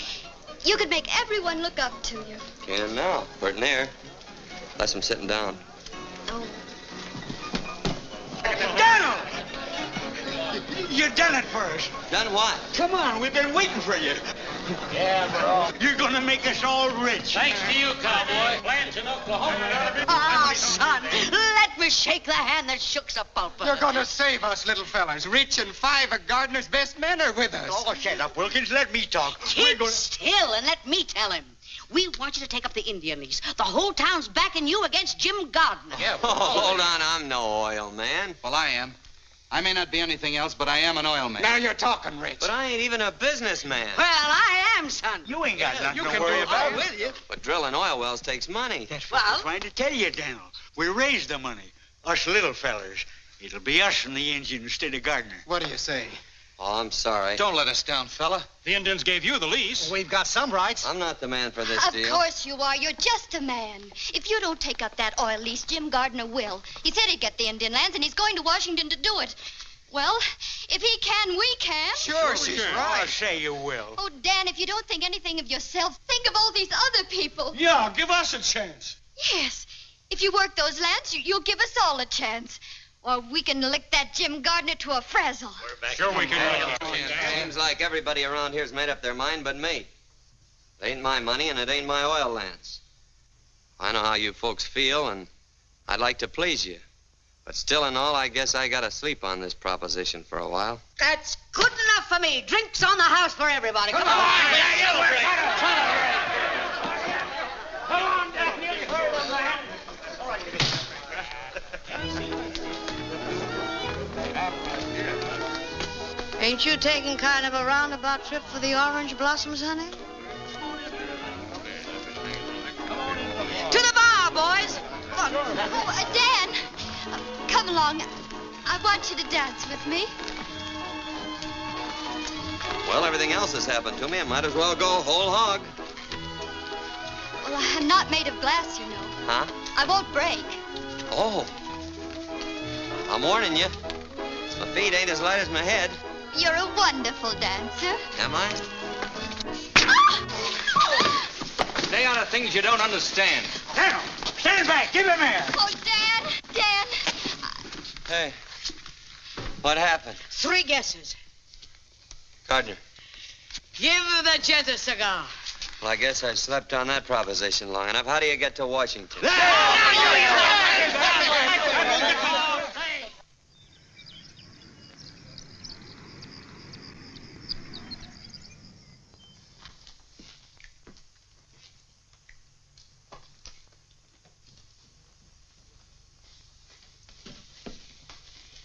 you could make everyone look up to you. Can now. Burton air. Unless I'm sitting down. Oh. Donald! You done it for us. Done what? Come on, we've been waiting for you. Yeah, bro. You're gonna make us all rich. Thanks to you, cowboy. Plans in Oklahoma. Ah, son, let me shake the hand that shook the pulpit. You're going to save us, little fellas. Rich and 5 of Gardner's best men are with us. Oh, shut up, Wilkins. Let me talk. Keep still and let me tell him. We want you to take up the Indian lease. The whole town's backing you against Jim Gardner. Yeah. Oh, hold on. I'm no oil man. Well, I am. I may not be anything else, but I am an oil man. Now you're talking, Rich. But I ain't even a businessman. Well, I am, son. You ain't got nothing you to can worry do about. all with you. But drilling oil wells takes money. That's what we're trying to tell you, Daniel. We raised the money. Us little fellers. It'll be us and the Indian instead of Gardner. What do you say? Oh, I'm sorry. Don't let us down, fella. The Indians gave you the lease. We've got some rights. I'm not the man for this Of deal. course you are. You're just a man. If you don't take up that oil lease, Jim Gardner will. He said he'd get the Indian lands, and he's going to Washington to do it. Well, if he can, we can. Sure, she's right. I'll say you will. Oh, Dan, if you don't think anything of yourself, think of all these other people. Yeah, give us a chance. Yes. If you work those lands, you'll give us all a chance. Or we can lick that Jim Gardner to a frazzle. Sure we can. Seems like everybody around here's made up their mind but me. It ain't my money and it ain't my oil lands. I know how you folks feel, and I'd like to please you. But still in all, I guess I gotta sleep on this proposition for a while. That's good enough for me. Drinks on the house for everybody. Come on. Come on, Daphne. Ain't you taking kind of a roundabout trip for the orange blossoms, honey? To the bar, boys. Look. Oh, Dan, come along. I want you to dance with me. Well, everything else has happened to me. I might as well go whole hog. Well, I'm not made of glass, you know. Huh? I won't break. Oh. I'm warning you. My feet ain't as light as my head. You're a wonderful dancer. Am I? Stay out of things you don't understand. Now, stand back. Give him air. Oh, Dan, Dan. Hey. What happened? 3 guesses. Gardner. Give the gent a cigar. Well, I guess I slept on that proposition long enough. How do you get to Washington?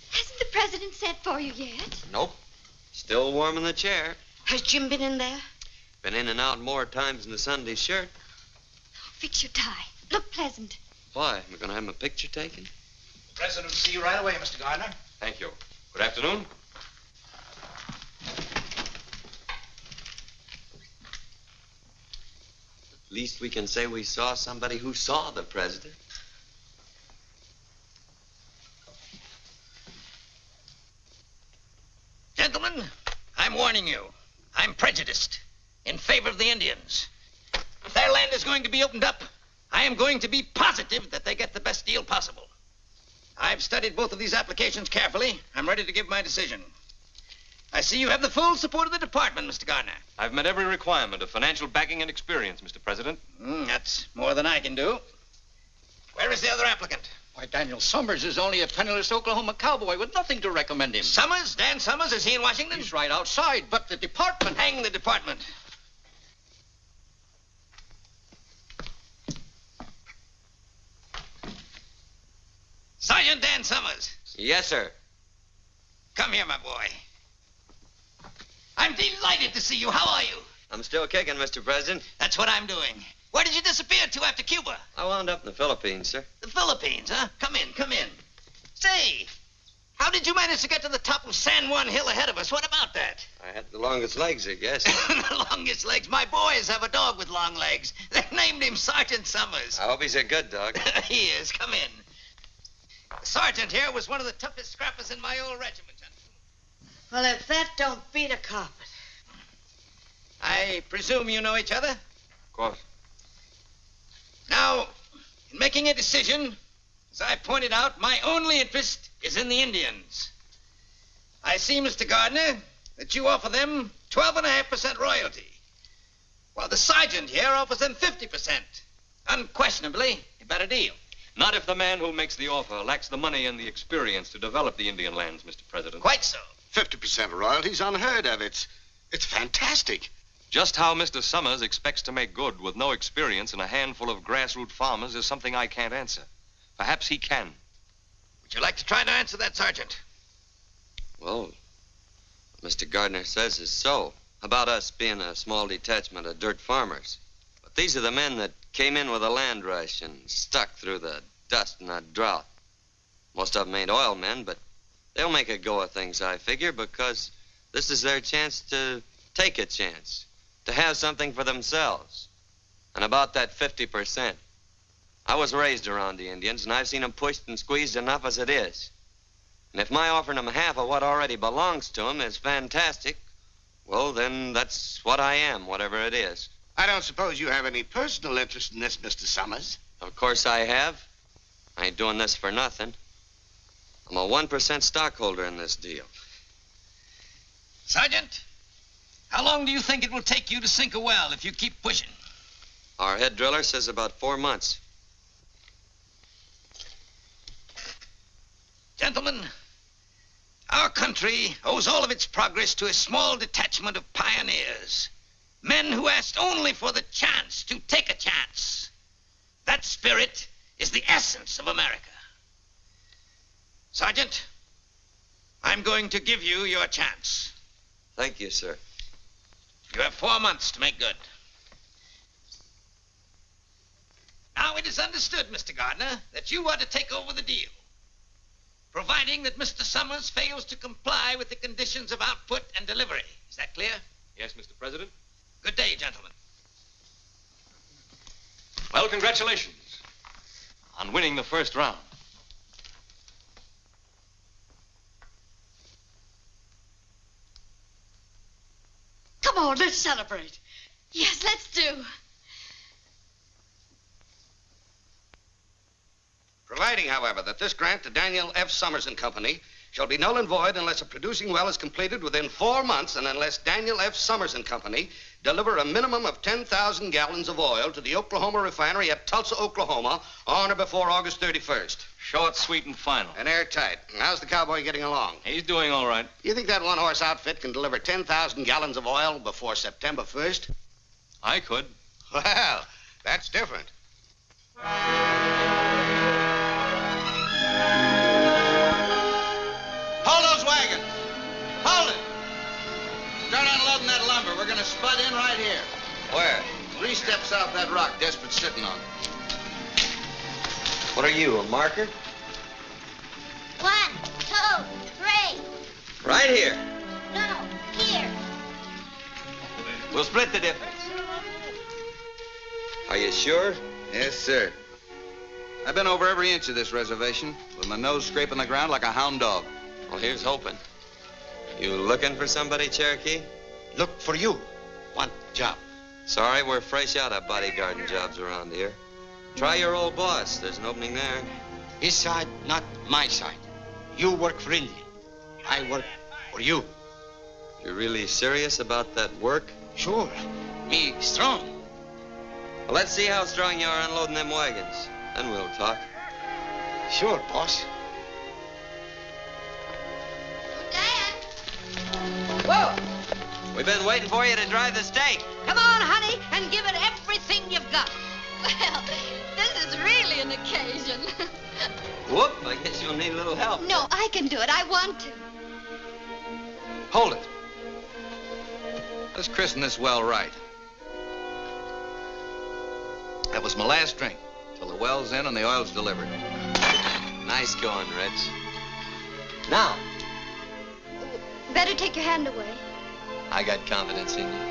Hasn't the president sent for you yet? Nope. Still warm in the chair. Has Jim been in there? Been in and out more times than the Sunday shirt. Fix your tie. Look pleasant. Why? We're going to have a picture taken? The president will see you right away, Mr. Gardner. Thank you. Good afternoon. At least we can say we saw somebody who saw the president. Gentlemen, I'm warning you. I'm prejudiced in favor of the Indians. If their land is going to be opened up, I am going to be positive that they get the best deal possible. I've studied both of these applications carefully. I'm ready to give my decision. I see you have the full support of the department, Mr. Gardner. I've met every requirement of financial backing and experience, Mr. President. That's more than I can do. Where is the other applicant? Why, Daniel Summers is only a penniless Oklahoma cowboy with nothing to recommend him. Summers? Dan Summers? Is he in Washington? He's right outside, but the department... Hang the department. Sergeant Dan Summers. Yes, sir. Come here, my boy. I'm delighted to see you. How are you? I'm still kicking, Mr. President. That's what I'm doing. Where did you disappear to after Cuba? I wound up in the Philippines, sir. The Philippines, huh? Come in, come in. Say, how did you manage to get to the top of San Juan Hill ahead of us? What about that? I had the longest legs, I guess. The longest legs? My boys have a dog with long legs. They named him Sergeant Summers. I hope he's a good dog. He is. Come in. The sergeant here was one of the toughest scrappers in my old regiment. Well, if that don't beat a carpet. I presume you know each other? Of course. Now, in making a decision, as I pointed out, my only interest is in the Indians. I see, Mr. Gardner, that you offer them 12.5% royalty, while the sergeant here offers them 50%. Unquestionably, a better deal. Not if the man who makes the offer lacks the money and the experience to develop the Indian lands, Mr. President. Quite so. 50% royalty's unheard of. It's fantastic. Just how Mr. Summers expects to make good with no experience and a handful of grassroots farmers is something I can't answer. Perhaps he can. Would you like to try to answer that, Sergeant? Well, what Mr. Gardner says is so. About us being a small detachment of dirt farmers. But these are the men that came in with a land rush and stuck through the dust and that drought. Most of them ain't oilmen, but they'll make a go of things, I figure, because this is their chance to take a chance, to have something for themselves. And about that 50%. I was raised around the Indians, and I've seen them pushed and squeezed enough as it is. And if my offering them half of what already belongs to them is fantastic, well, then that's what I am, whatever it is. I don't suppose you have any personal interest in this, Mr. Summers. Of course I have. I ain't doing this for nothing. I'm a 1% stockholder in this deal. Sergeant, how long do you think it will take you to sink a well if you keep pushing? Our head driller says about 4 months. Gentlemen, our country owes all of its progress to a small detachment of pioneers. Men who asked only for the chance to take a chance. That spirit is the essence of America. Sergeant, I'm going to give you your chance. Thank you, sir. You have 4 months to make good. Now it is understood, Mr. Gardner, that you are to take over the deal, providing that Mr. Summers fails to comply with the conditions of output and delivery. Is that clear? Yes, Mr. President. Good day, gentlemen. Well, congratulations on winning the first round. Come on, let's celebrate. Yes, let's do. Providing, however, that this grant to Daniel F. Summers and Company shall be null and void unless a producing well is completed within 4 months and unless Daniel F. Summers and Company deliver a minimum of 10,000 gallons of oil to the Oklahoma refinery at Tulsa, Oklahoma on or before August 31st. Short, sweet, and final. And airtight. How's the cowboy getting along? He's doing all right. You think that one-horse outfit can deliver 10,000 gallons of oil before September 1st? I could. Well, that's different. Hold those wagons. Hold it. Start unloading that lumber. We're going to spud in right here. Where? 3 steps off that rock Desperate's sitting on. What are you, a marker? 1, 2, 3. Right here. No, here. We'll split the difference. Are you sure? Yes, sir. I've been over every inch of this reservation with my nose scraping the ground like a hound dog. Well, here's hoping. You looking for somebody, Cherokee? Look for you. Want job. Sorry, we're fresh out of bodyguarding jobs around here. Try your old boss. There's an opening there. His side, not my side. You work for Indian. I work for you. You're really serious about that work? Sure. Me strong. Well, let's see how strong you are unloading them wagons. Then we'll talk. Sure, boss. Whoa! We've been waiting for you to drive the stake. Come on, honey, and give it everything you've got. Well, this is really an occasion. Whoop, I guess you'll need a little help. No, I can do it. I want to. Hold it. Let's christen this well right. That was my last drink, till the well's in and the oil's delivered. Nice going, Rich. Now, Better take your hand away. I got confidence in you.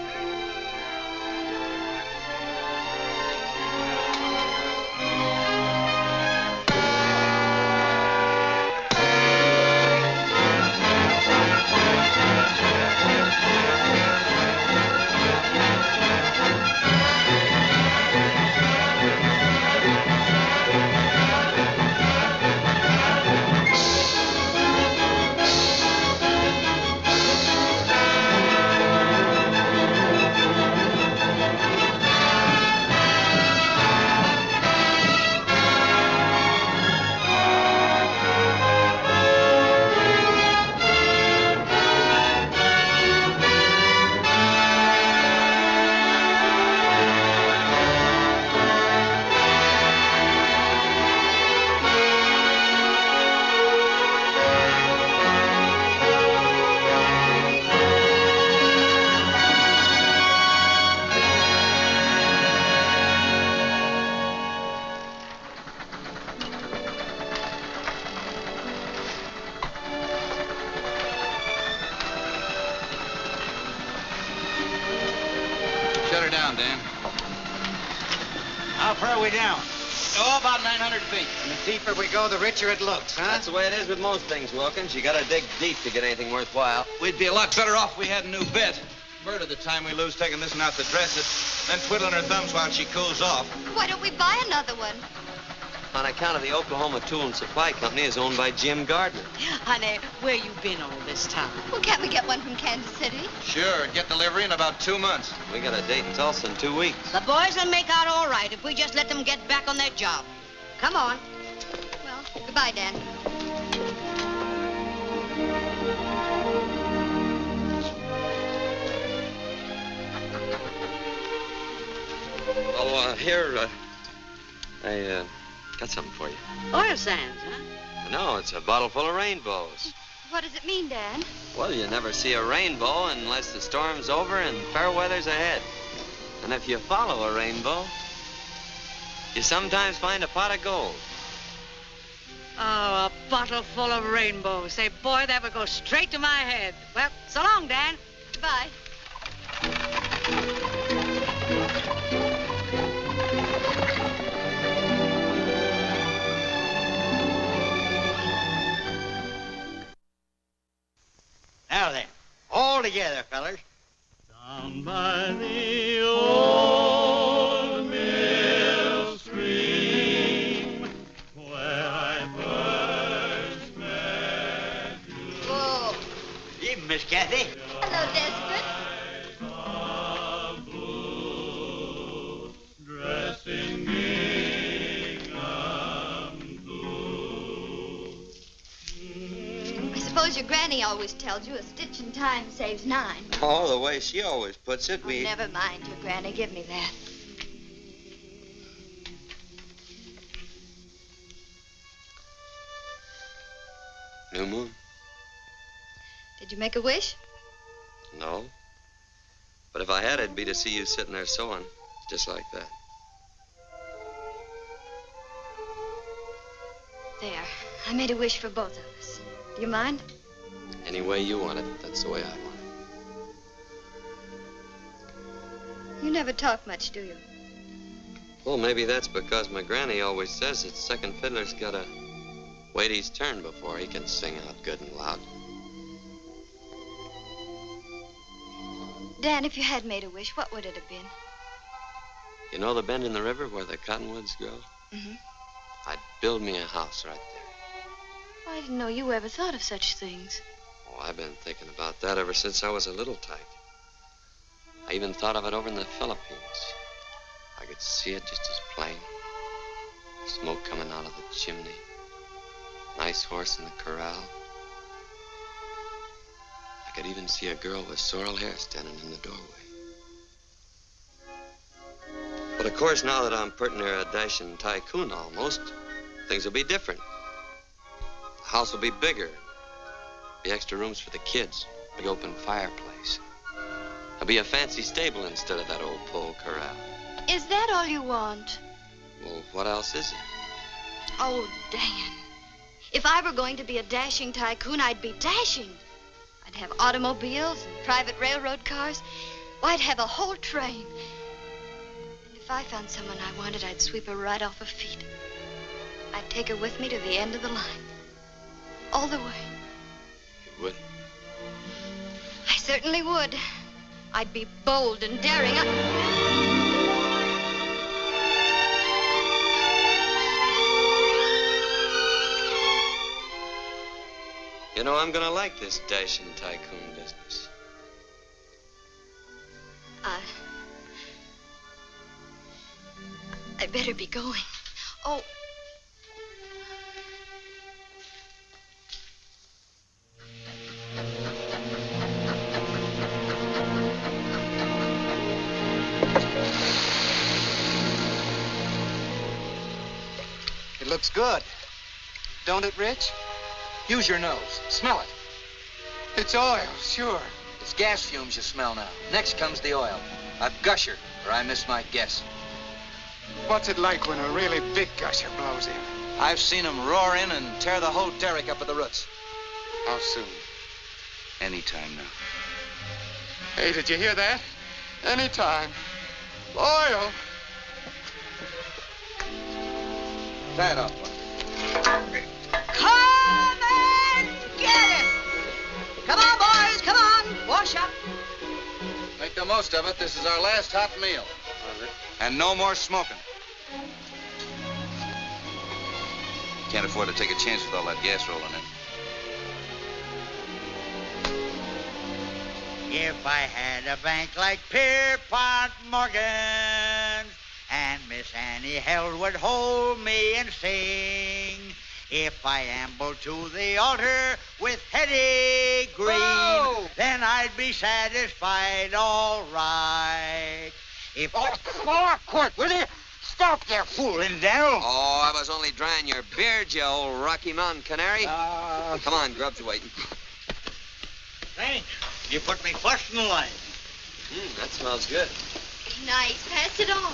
Shut her down, Dan. How far are we down? Oh, about 900 feet. And the deeper we go, the richer it looks, huh? That's the way it is with most things, Wilkins. You gotta dig deep to get anything worthwhile. We'd be a lot better off if we had a new bit. Murder the time we lose taking this one out to dress it, then twiddling her thumbs while she cools off. Why don't we buy another one? On account of the Oklahoma Tool and Supply Company is owned by Jim Gardner. Honey, where you been all this time? Well, can't we get one from Kansas City? Sure, get delivery in about 2 months. We got a date in Tulsa in 2 weeks. The boys will make out all right if we just let them get back on their job. Come on. Well, goodbye, Dan. Here, I got something for you. Oil sands, huh? No, it's a bottle full of rainbows. What does it mean, Dan? Well, you never see a rainbow unless the storm's over and fair weather's ahead. And if you follow a rainbow, you sometimes find a pot of gold. Oh, a bottle full of rainbows. Say, boy, that would go straight to my head. Well, so long, Dan. Goodbye. Now then, all together, fellas. Down by the old mill stream, where I first met you. Whoa. Evening, Miss Kathy. Hello, Desperate. Dressed in gingham blue. I suppose your granny always tells you a stitch in time saves 9. Oh, the way she always puts it, we... Never mind your granny. Give me that. New moon? Did you make a wish? No. But if I had, it'd be to see you sitting there sewing, just like that. There. I made a wish for both of us. Do you mind? Any way you want it, that's the way I want it. You never talk much, do you? Well, maybe that's because my granny always says that second fiddler's gotta wait his turn before he can sing out good and loud. Dan, if you had made a wish, what would it have been? You know the bend in the river where the cottonwoods grow? Mm-hmm. I'd build me a house right there. I didn't know you ever thought of such things. Oh, I've been thinking about that ever since I was a little tyke. I even thought of it over in the Philippines. I could see it just as plain. Smoke coming out of the chimney. Nice horse in the corral. I could even see a girl with sorrel hair standing in the doorway. But of course, now that I'm pretty near a dashing tycoon almost, things will be different. The house will be bigger. Be extra rooms for the kids. Big open fireplace. There'll be a fancy stable instead of that old pole corral. Is that all you want? Well, what else is it? Oh, Dan. If I were going to be a dashing tycoon, I'd be dashing. I'd have automobiles and private railroad cars. Well, I'd have a whole train. And if I found someone I wanted, I'd sweep her right off her feet. I'd take her with me to the end of the line. All the way. You would? I certainly would. I'd be bold and daring. You know, I'm gonna like this dashing tycoon business. I better be going. Oh. It looks good. Don't it, Rich? Use your nose. Smell it. It's oil, sure. It's gas fumes you smell now. Next comes the oil. A gusher, or I missed my guess. What's it like when a really big gusher blows in? I've seen them roar in and tear the whole derrick up at the roots. How soon? Anytime now. Hey, did you hear that? Anytime. Oil. Tie it up. Come and get it! Come on, boys, come on. Wash up. Make the most of it. This is our last hot meal. And no more smoking. Can't afford to take a chance with all that gas rolling in. If I had a bank like Pierpont Morgan's, and Miss Annie Held would hold me and sing, if I ambled to the altar with Hetty Green, then I'd be satisfied all right. If... Oh, come on, quick, will you? Stop there fooling, Daniel. Oh, I was only drying your beard, you old Rocky Mountain canary. Come on, Grub's waiting. Thanks. You put me first in the line. That smells good. Nice. Pass it on.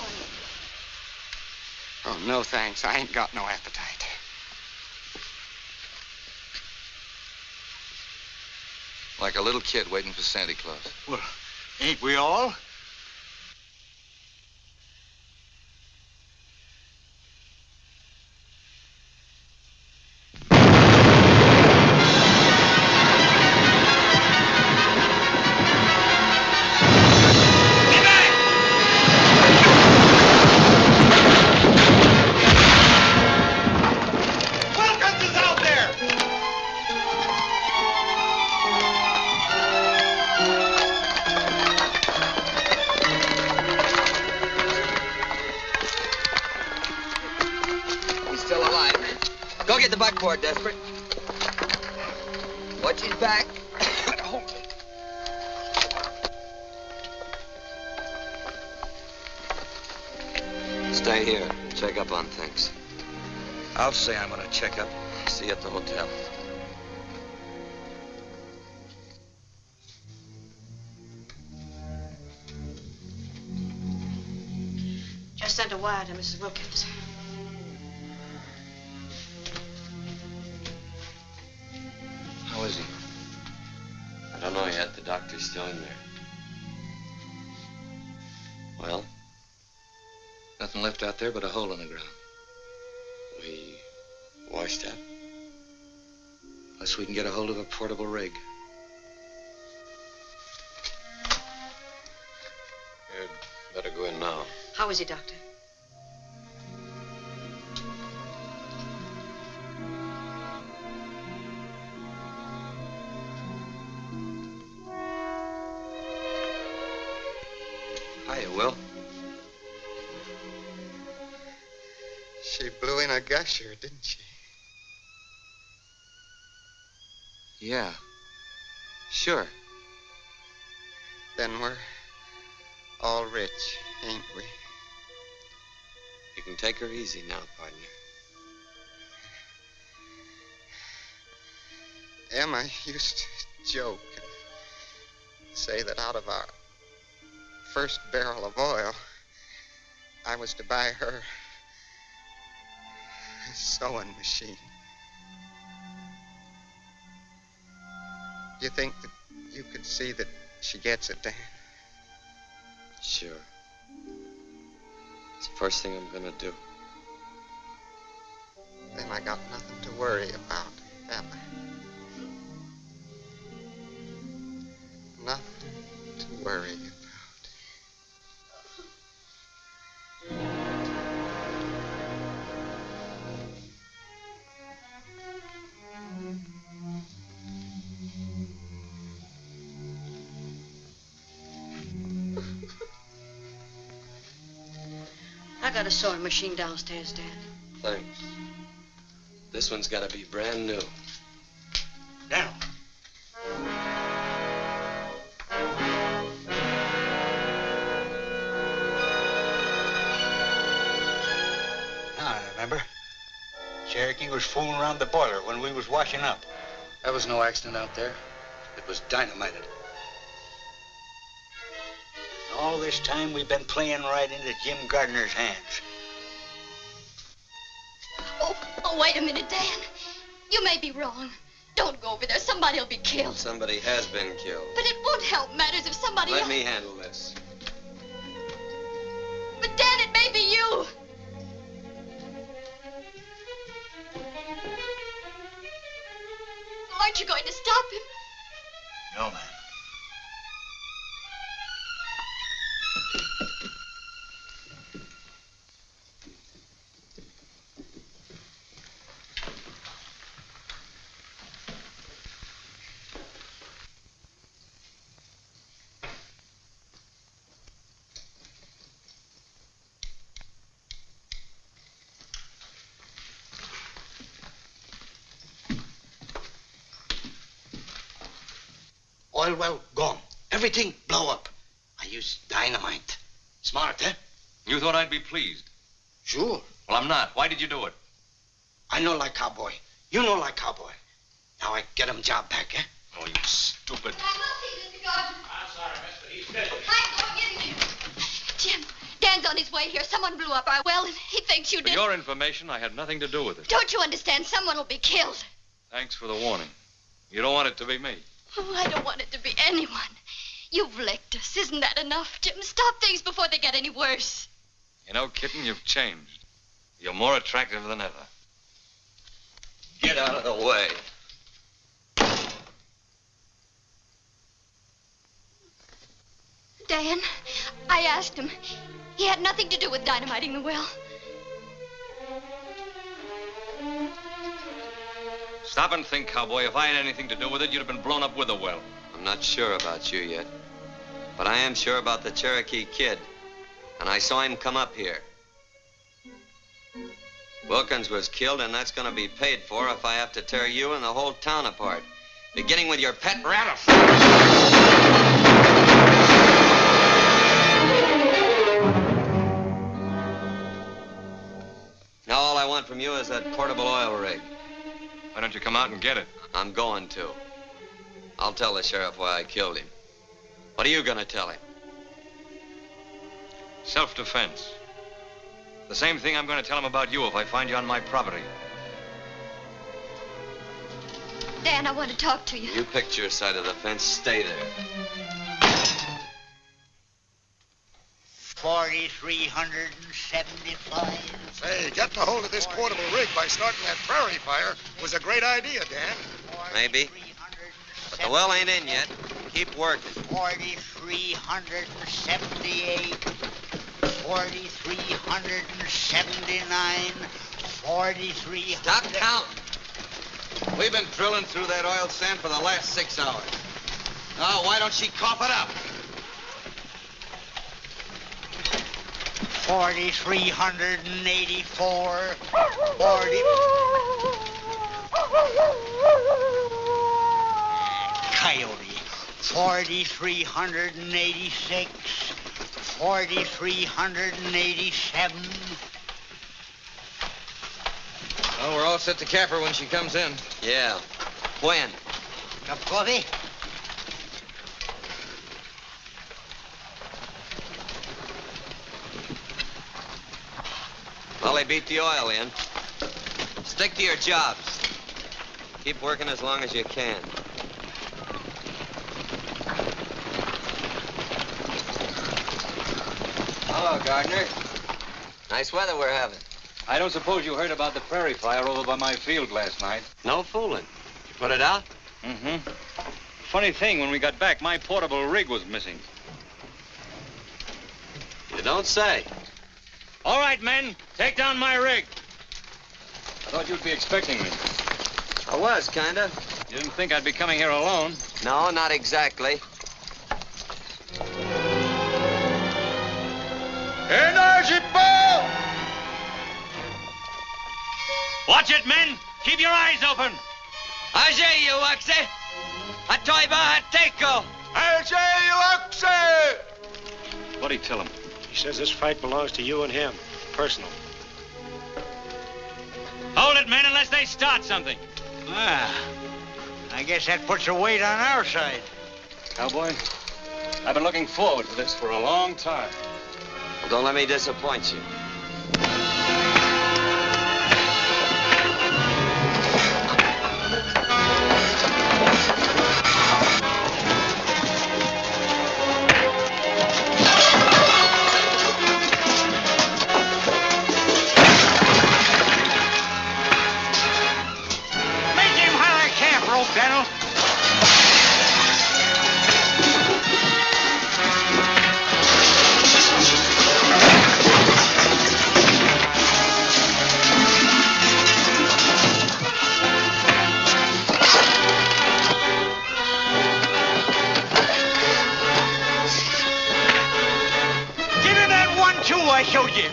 Oh, no thanks. I ain't got no appetite. Like a little kid waiting for Santa Claus. Well, ain't we all? Go get the buckboard, Desperate. Watch his back. Stay here. Check up on things. I'll say I'm gonna check up. See you at the hotel. Just sent a wire to Mrs. Wilkins. How is he? I don't know yet. The doctor's still in there. Well? Nothing left out there but a hole in the ground. We washed up? Unless we can get a hold of a portable rig. You'd better go in now. How is he, Doctor? Hiya, Will. She blew in a gusher, didn't she? Yeah. Sure. Then we're all rich, ain't we? You can take her easy now, partner. Emma used to joke and say that out of our first barrel of oil, I was to buy her a sewing machine. Do you think that you could see that she gets it, Dan? Sure. It's the first thing I'm gonna do. Then I got nothing to worry about, have I? Nothing to worry about. I got a sewing machine downstairs, Dad. Thanks. This one's gotta be brand new. Now. I remember. Cherokee was fooling around the boiler when we was washing up. That was no accident out there. It was dynamited. All this time we've been playing right into Jim Gardner's hands. Oh, wait a minute, Dan. You may be wrong. Don't go over there. Somebody'll be killed. Somebody has been killed. But it won't help matters if somebody Let else... me handle this. But, Dan, it may be you. Aren't you going to stop him? No, man. Oil well gone. Everything blow up. I used dynamite. Smart, eh? You thought I'd be pleased? Sure. Well, I'm not. Why did you do it? I know like cowboy. You know like cowboy. Now I get him job back, eh? Oh, you stupid. I'm sorry, miss, but he's busy. Jim, Dan's on his way here. Someone blew up our well, and he thinks you For did. your information, I had nothing to do with it. Don't you understand? Someone will be killed. Thanks for the warning. You don't want it to be me. Oh, I don't want it to be anyone. You've licked us. Isn't that enough, Jim? Stop things before they get any worse. You know, kitten, you've changed. You're more attractive than ever. Get out of the way. Dan, I asked him. He had nothing to do with dynamiting the well. Stop and think, cowboy. If I had anything to do with it, you'd have been blown up with a well. I'm not sure about you yet, but I am sure about the Cherokee Kid, and I saw him come up here. Wilkins was killed, and that's going to be paid for if I have to tear you and the whole town apart, beginning with your pet rattlesnake. Now all I want from you is that portable oil rig. Why don't you come out and get it? I'm going to. I'll tell the sheriff why I killed him. What are you going to tell him? Self-defense. The same thing I'm going to tell him about you if I find you on my property. Dan, I want to talk to you. You picked your side of the fence. Stay there. 4,375. Say, getting a hold of this portable rig by starting that prairie fire was a great idea, Dan. Maybe. But the well ain't in yet. Keep working. 4,378. 4,379. 4,300. Stop counting. We've been drilling through that oil sand for the last 6 hours. Now, why don't she cough it up? 4,384. 40. Coyote. 4,386. 4,387. Well, we're all set to cap her when she comes in. Yeah. When? Cup of coffee? Well, they beat the oil in. Stick to your jobs. Keep working as long as you can. Hello, Gardner. Nice weather we're having. I don't suppose you heard about the prairie fire over by my field last night. No fooling. You put it out? Mm-hmm. Funny thing, when we got back, my portable rig was missing. You don't say. All right, men, take down my rig. I thought you'd be expecting me. I was, kinda. You didn't think I'd be coming here alone? No, not exactly. Energy ball! Watch it, men. Keep your eyes open. Ajay, you oxe. Atoiba hateko. Ajay, you oxe! What'd he tell him? He says this fight belongs to you and him. Personal. Hold it, men, unless they start something. Ah, I guess that puts a weight on our side. Cowboy, I've been looking forward to this for a long time. Well, don't let me disappoint you. Daniel. Give him that 1-2 I showed you.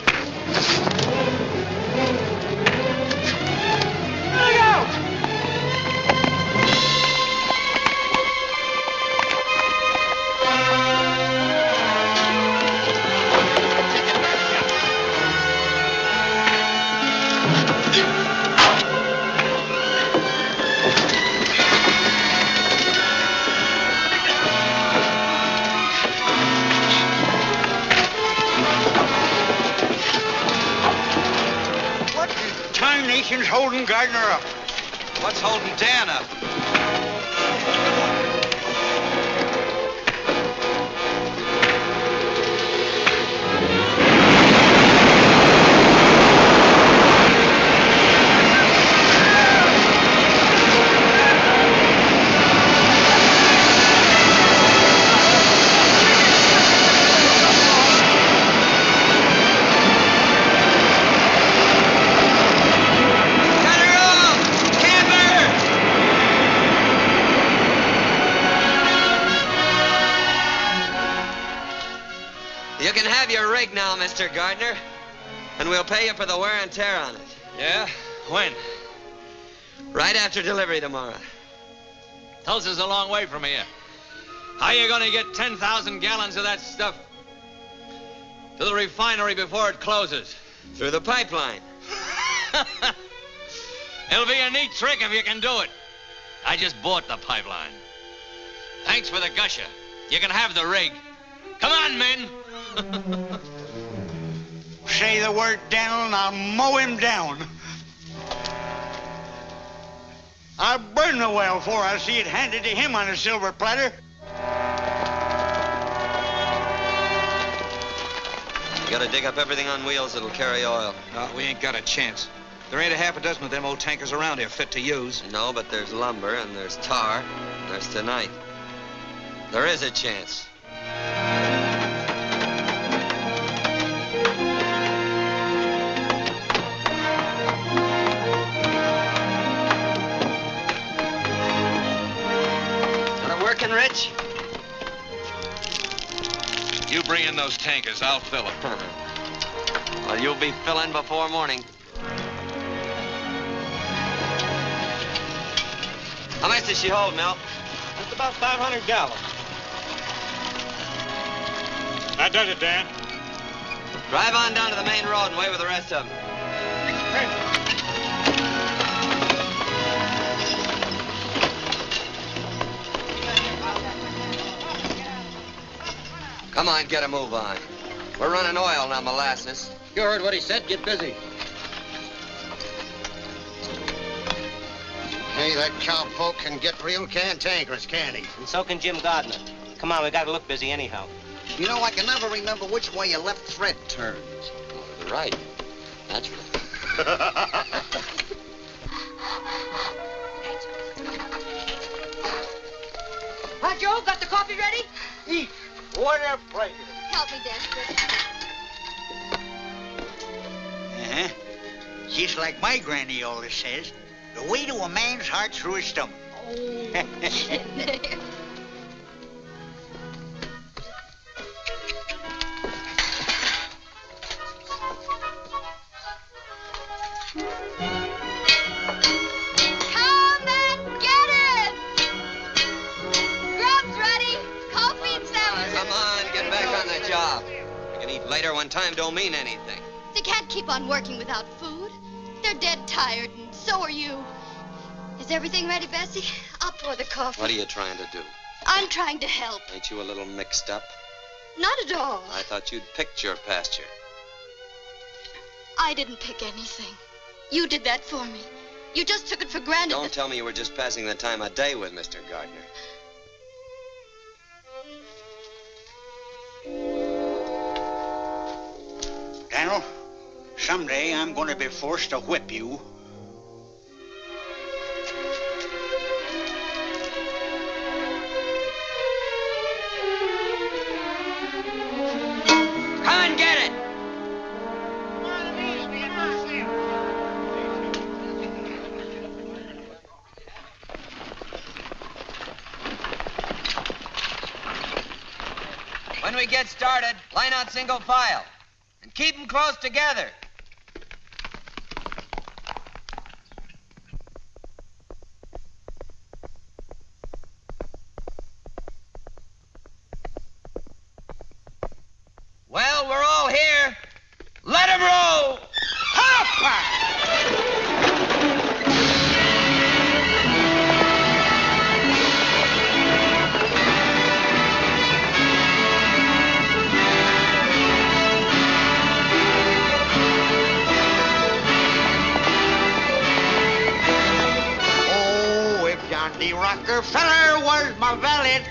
Look out! nation's holding Gardner up? What's holding Dan up? You can have your rig now, Mr. Gardner. And we'll pay you for the wear and tear on it. Yeah? When? Right after delivery tomorrow. Tulsa's a long way from here. How are you going to get 10,000 gallons of that stuff to the refinery before it closes? Through the pipeline. It'll be a neat trick if you can do it. I just bought the pipeline. Thanks for the gusher. You can have the rig. Come on, men. Say the word, Daniel, and I'll mow him down. I'll burn the well before I see it handed to him on a silver platter. You gotta dig up everything on wheels that'll carry oil. No, we ain't got a chance. There ain't a half a dozen of them old tankers around here fit to use. No, but there's lumber, and there's tar, and there's tonight. There is a chance. Got it working, Rich? You bring in those tankers. I'll fill them. Well, you'll be filling before morning. How much does she hold, Mel? Just about 500 gallons. That does it, Dan. Drive on down to the main road and wait with the rest of them. Come on, get a move on. We're running oil, not molasses. You heard what he said. Get busy. Hey, that cowpoke can get real cantankerous, can't he? And so can Jim Gardner. Come on, we gotta look busy anyhow. You know, I can never remember which way your left thread turns. The right. Naturally. Hi, Joe. Got the coffee ready? Eat. What a pleasure. Help me, Desperate. Uh-huh. Just like my granny always says, the way to a man's heart through his stomach. Come and get it! Grub's ready. Coffee and sandwiches. Come on, get back on the job. You can eat later when time don't mean anything. They can't keep on working without food. They're dead tired, and so are you. Is everything ready, Bessie? I'll pour the coffee. What are you trying to do? I'm trying to help. Ain't you a little mixed up? Not at all. I thought you'd picked your pasture. I didn't pick anything. You did that for me. You just took it for granted. Don't tell me you were just passing the time of day with Mr. Gardner. Daniel, someday I'm going to be forced to whip you. Come and get it! When we get started, line out single file. And keep them close together. Well, we're all here. Let 'em roll! younger feller was my valet,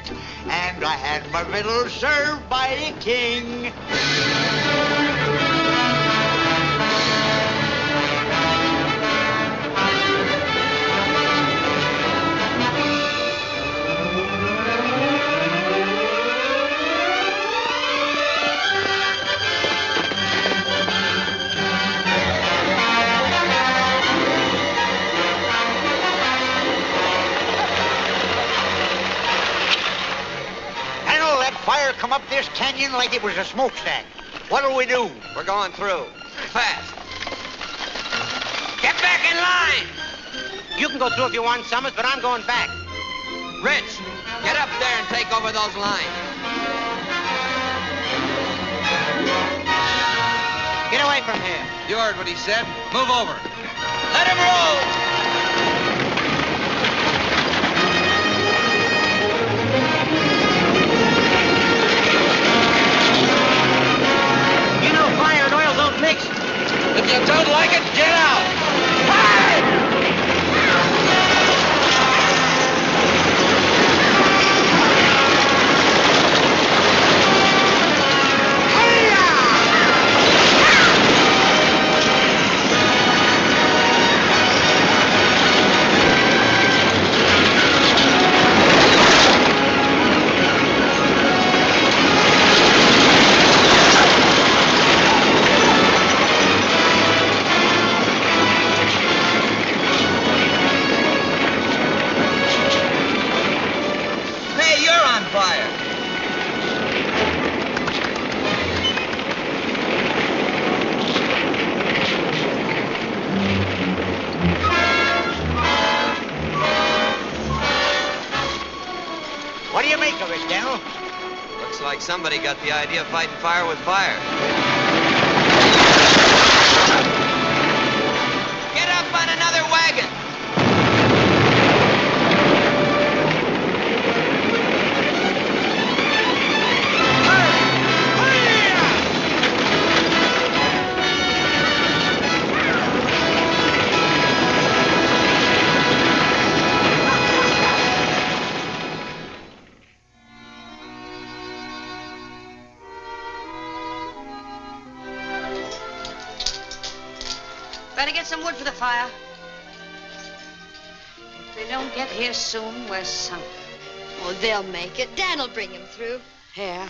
and I had my riddle served by a king. Fire come up this canyon like it was a smokestack. What'll we do? We're going through. Fast. Get back in line! You can go through if you want, Summers, but I'm going back. Rich, get up there and take over those lines. Get away from here. You heard what he said. Move over. Let him roll! Fire and oil don't mix. If you don't like it, get out! Like somebody got the idea of fighting fire with fire. Get up on another wagon! Better get some wood for the fire. If they don't get here soon, we're sunk. Oh, they'll make it. Dan'll bring him through. Yeah.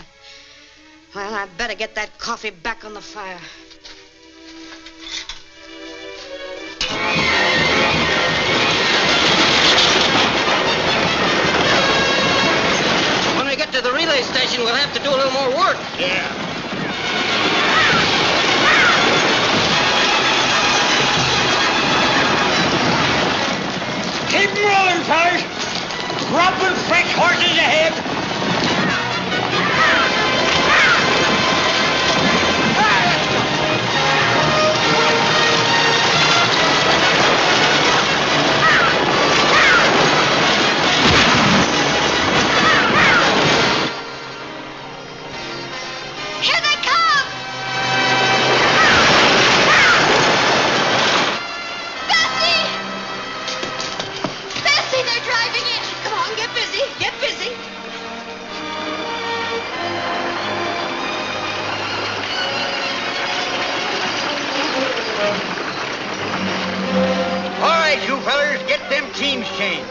Well, I better get that coffee back on the fire. When we get to the relay station, we'll have to do a little more work. Yeah. Keep them rolling, fellas. Rubbing fresh horses ahead. Here they come! Bessie! Bessie, they're driving in. Come on, get busy. Get busy. All right, you fellers, get them teams changed.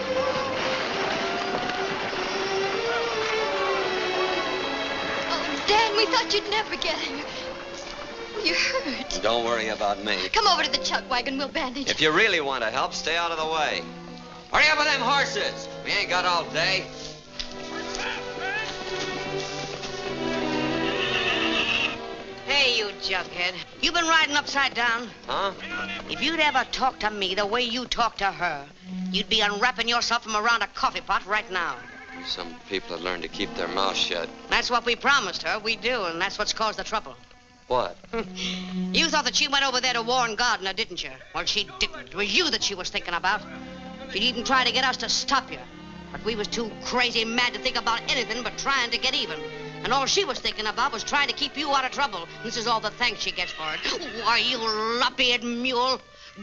Oh, Dan, we thought you'd never get here. You're hurt. Don't worry about me. Come over to the chuck wagon. We'll bandage. If you really want to help, stay out of the way. Hurry up with them horses. We ain't got all day. Hey, you jughead. You been riding upside down? Huh? If you'd ever talked to me the way you talk to her, you'd be unwrapping yourself from around a coffee pot right now. Some people have learned to keep their mouths shut. That's what we promised her. We do, and that's what's caused the trouble. What? You thought that she went over there to warn Gardner, didn't you? Well, she didn't. It was you that she was thinking about. She'd even try to get us to stop you. But we was too crazy mad to think about anything but trying to get even. And all she was thinking about was trying to keep you out of trouble. This is all the thanks she gets for it. Why, you lop-eared mule.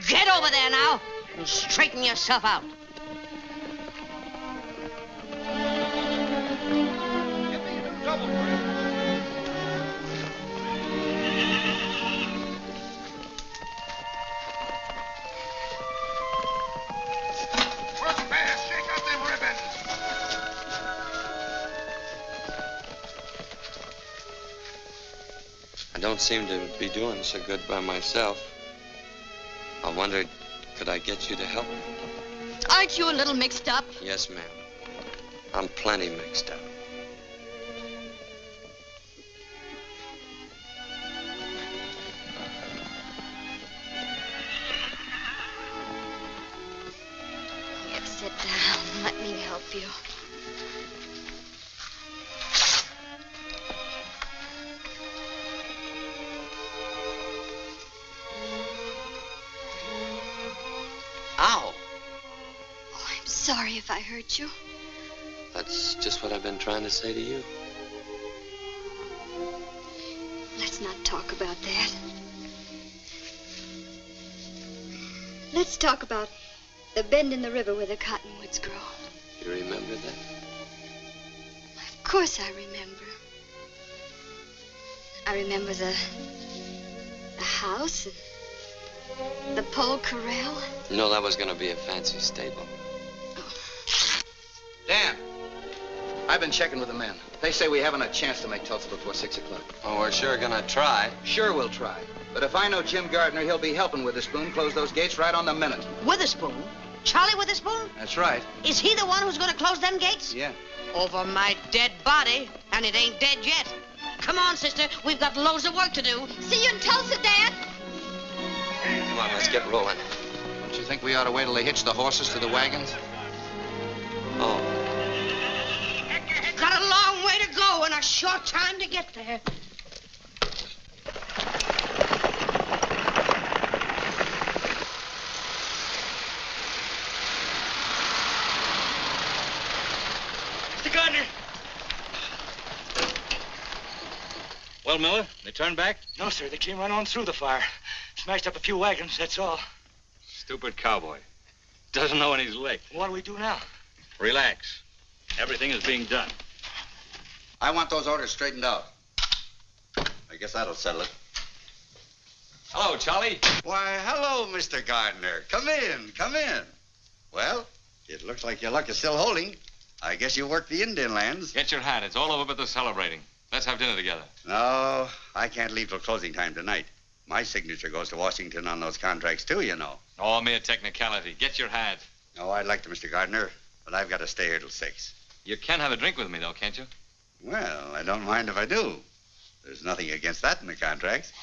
Get over there now and straighten yourself out. don't seem to be doing so good by myself. I wondered, could I get you to help me? Aren't you a little mixed up? Yes, ma'am. I'm plenty mixed up. Here, sit down. Let me help you. Ow! Oh, I'm sorry if I hurt you. That's just what I've been trying to say to you. Let's not talk about that. Let's talk about the bend in the river where the cottonwoods grow. You remember that? Of course I remember. I remember the house and the pole corral. No, that was going to be a fancy stable. Dan, I've been checking with the men. They say we haven't a chance to make Tulsa before 6 o'clock. Oh, we're sure going to try. Sure we'll try. But if I know Jim Gardner, he'll be helping Witherspoon close those gates right on the minute. Witherspoon? Charlie Witherspoon? That's right. Is he the one who's going to close them gates? Yeah. Over my dead body, and it ain't dead yet. Come on, sister. We've got loads of work to do. See you in Tulsa, Dad. Come on, let's get rolling. Don't you think we ought to wait till they hitch the horses to the wagons? Oh. Got a long way to go and a short time to get there. Mr. Gardner. Well, Miller, they turned back? No, sir. They came right on through the fire. Smashed up a few wagons, that's all. Stupid cowboy. Doesn't know when he's licked. What do we do now? Relax. Everything is being done. I want those orders straightened out. I guess that'll settle it. Hello, Charlie. Why, hello, Mr. Gardner. Come in, come in. Well, it looks like your luck is still holding. I guess you work the Indian lands. Get your hat. It's all over but the celebrating. Let's have dinner together. No, I can't leave till closing time tonight. My signature goes to Washington on those contracts, too, you know. Oh, mere technicality. Get your hat. Oh, I'd like to, Mr. Gardner, but I've got to stay here till 6. You can have a drink with me, though, can't you? Well, I don't mind if I do. There's nothing against that in the contracts.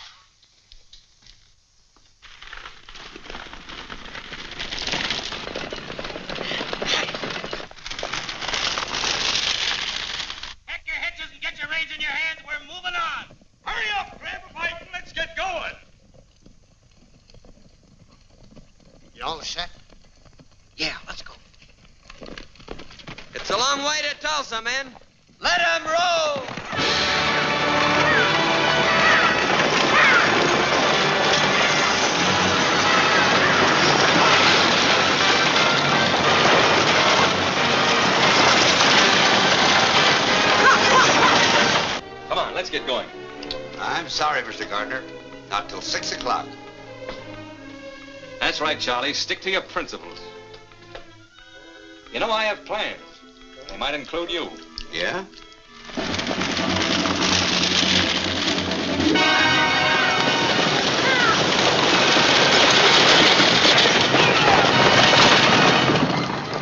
Pack your hitches and get your reins in your hands. We're moving on. Hurry up, grab a bite, and let's get going. You all set? Yeah, let's go. It's a long way to Tulsa, men. Let 'em roll! Come on, let's get going. I'm sorry, Mr. Gardner. Not till 6 o'clock. That's right, Charlie. Stick to your principles. You know, I have plans. They might include you. Yeah?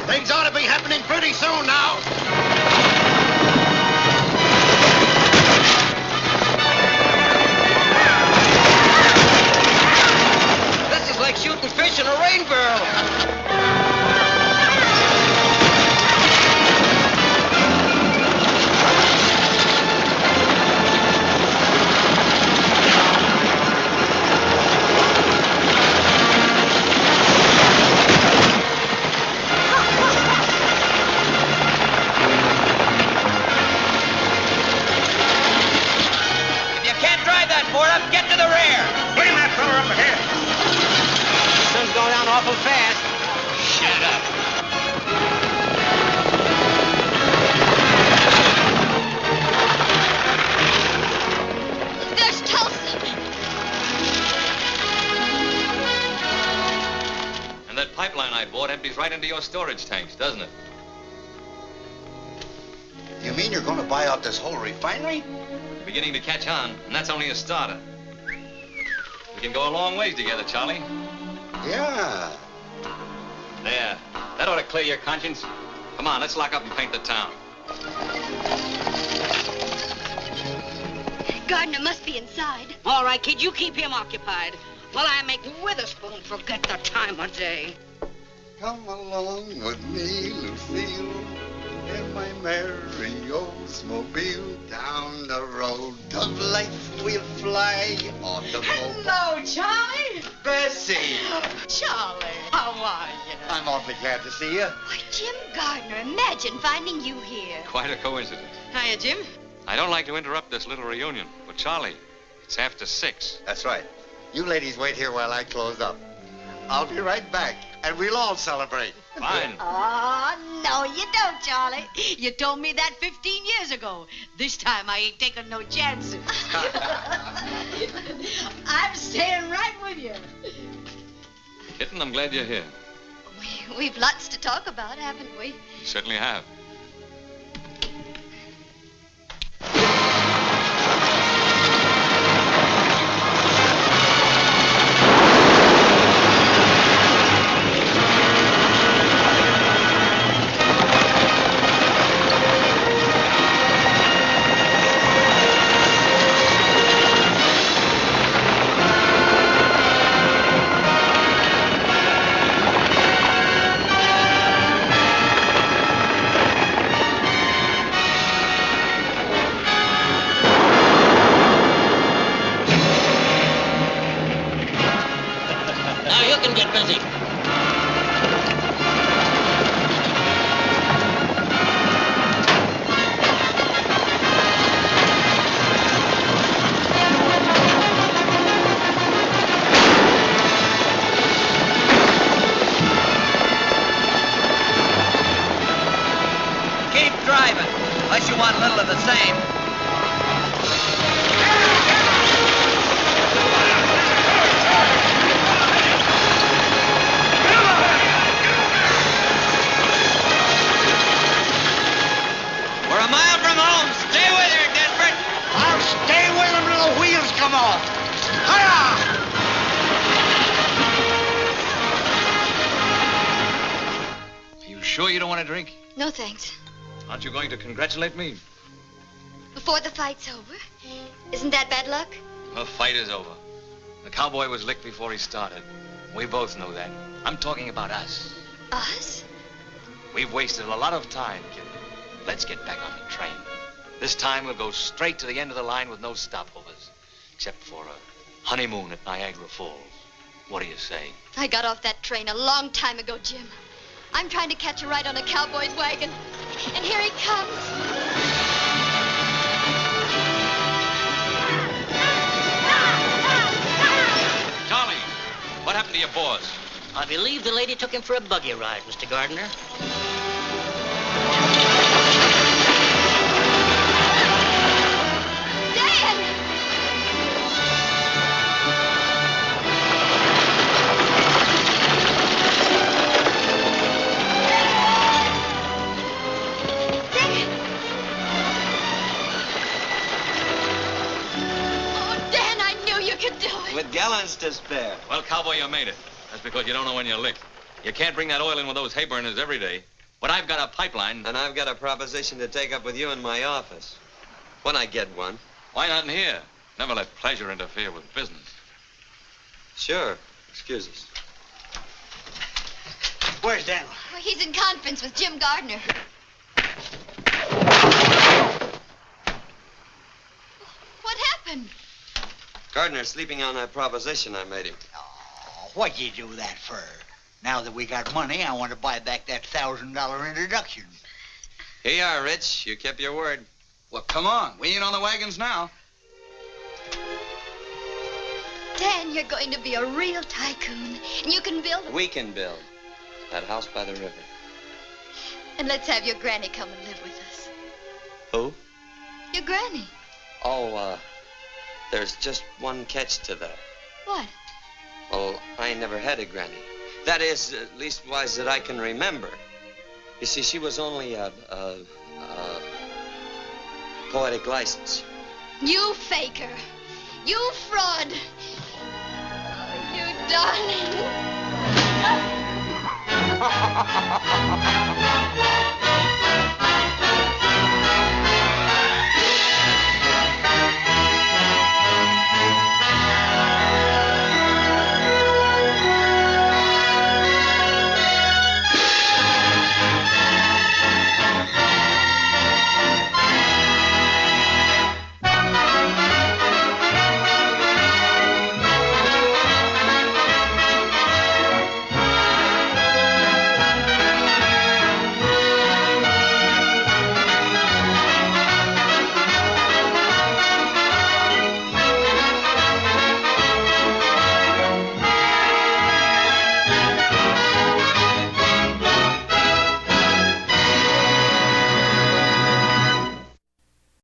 Things ought to be happening pretty soon now. This is like shooting fish in a rain barrel. If you can't drive that board up, get to the rear. Bring that fella up ahead. Sun's going down awful fast. Shut up. There's Tulsa. And that pipeline I bought empties right into your storage tanks, doesn't it? You mean mean you're going to buy out this whole refinery? Beginning to catch on, and that's only a starter. We can go a long ways together, Charlie. Yeah. There. That ought to clear your conscience. Come on, let's lock up and paint the town. Gardner must be inside. All right, kid, you keep him occupied while I make Witherspoon forget the time of day. Come along with me, Lucille, in my merry Oldsmobile. Down the road of life we'll fly on the Hello, Charlie. Bessie. Charlie, how are you? I'm awfully glad to see you. Why, Jim Gardner, imagine finding you here. Quite a coincidence. Hiya, Jim. I don't like to interrupt this little reunion, but Charlie, it's after 6. That's right. You ladies wait here while I close up. I'll be right back, and we'll all celebrate. Fine. Oh, no, you don't, Charlie. You told me that 15 years ago. This time I ain't taking no chances. I'm staying right with you. Kitten, I'm glad you're here. We've lots to talk about, haven't we? You certainly have. Unless you want a little of the same. We're a mile from home. Stay with her, Desperate. I'll stay with him till the wheels come off. Hi-ya! You sure you don't want to drink? No, thanks. Aren't you going to congratulate me? Before the fight's over? Isn't that bad luck? The fight is over. The cowboy was licked before he started. We both know that. I'm talking about us. Us? We've wasted a lot of time, kid. Let's get back on the train. This time we'll go straight to the end of the line with no stopovers. Except for a honeymoon at Niagara Falls. What do you say? I got off that train a long time ago, Jim. I'm trying to catch a ride on a cowboy's wagon. And here he comes. Charlie, what happened to your boss? I believe the lady took him for a buggy ride, Mr. Gardner. With gallons to spare. Well, cowboy, you made it. That's because you don't know when you're licked. You can't bring that oil in with those hay burners every day. But I've got a pipeline. And I've got a proposition to take up with you in my office. When I get one. Why not in here? Never let pleasure interfere with business. Sure. Excuse us. Where's Daniel? Well, he's in conference with Jim Gardner. What happened? Gardner's sleeping on that proposition I made him. Oh, what'd you do that for? Now that we got money, I want to buy back that $1,000 introduction. Here you are, Rich. You kept your word. Well, come on. We ain't on the wagons now. Dan, you're going to be a real tycoon. And you can build... We can build. That house by the river. And let's have your granny come and live with us. Who? Your granny. Oh, there's just one catch to that. What? Well, I never had a granny. That is, leastwise that I can remember. You see, she was only poetic license. You faker. You fraud. Oh, you darling.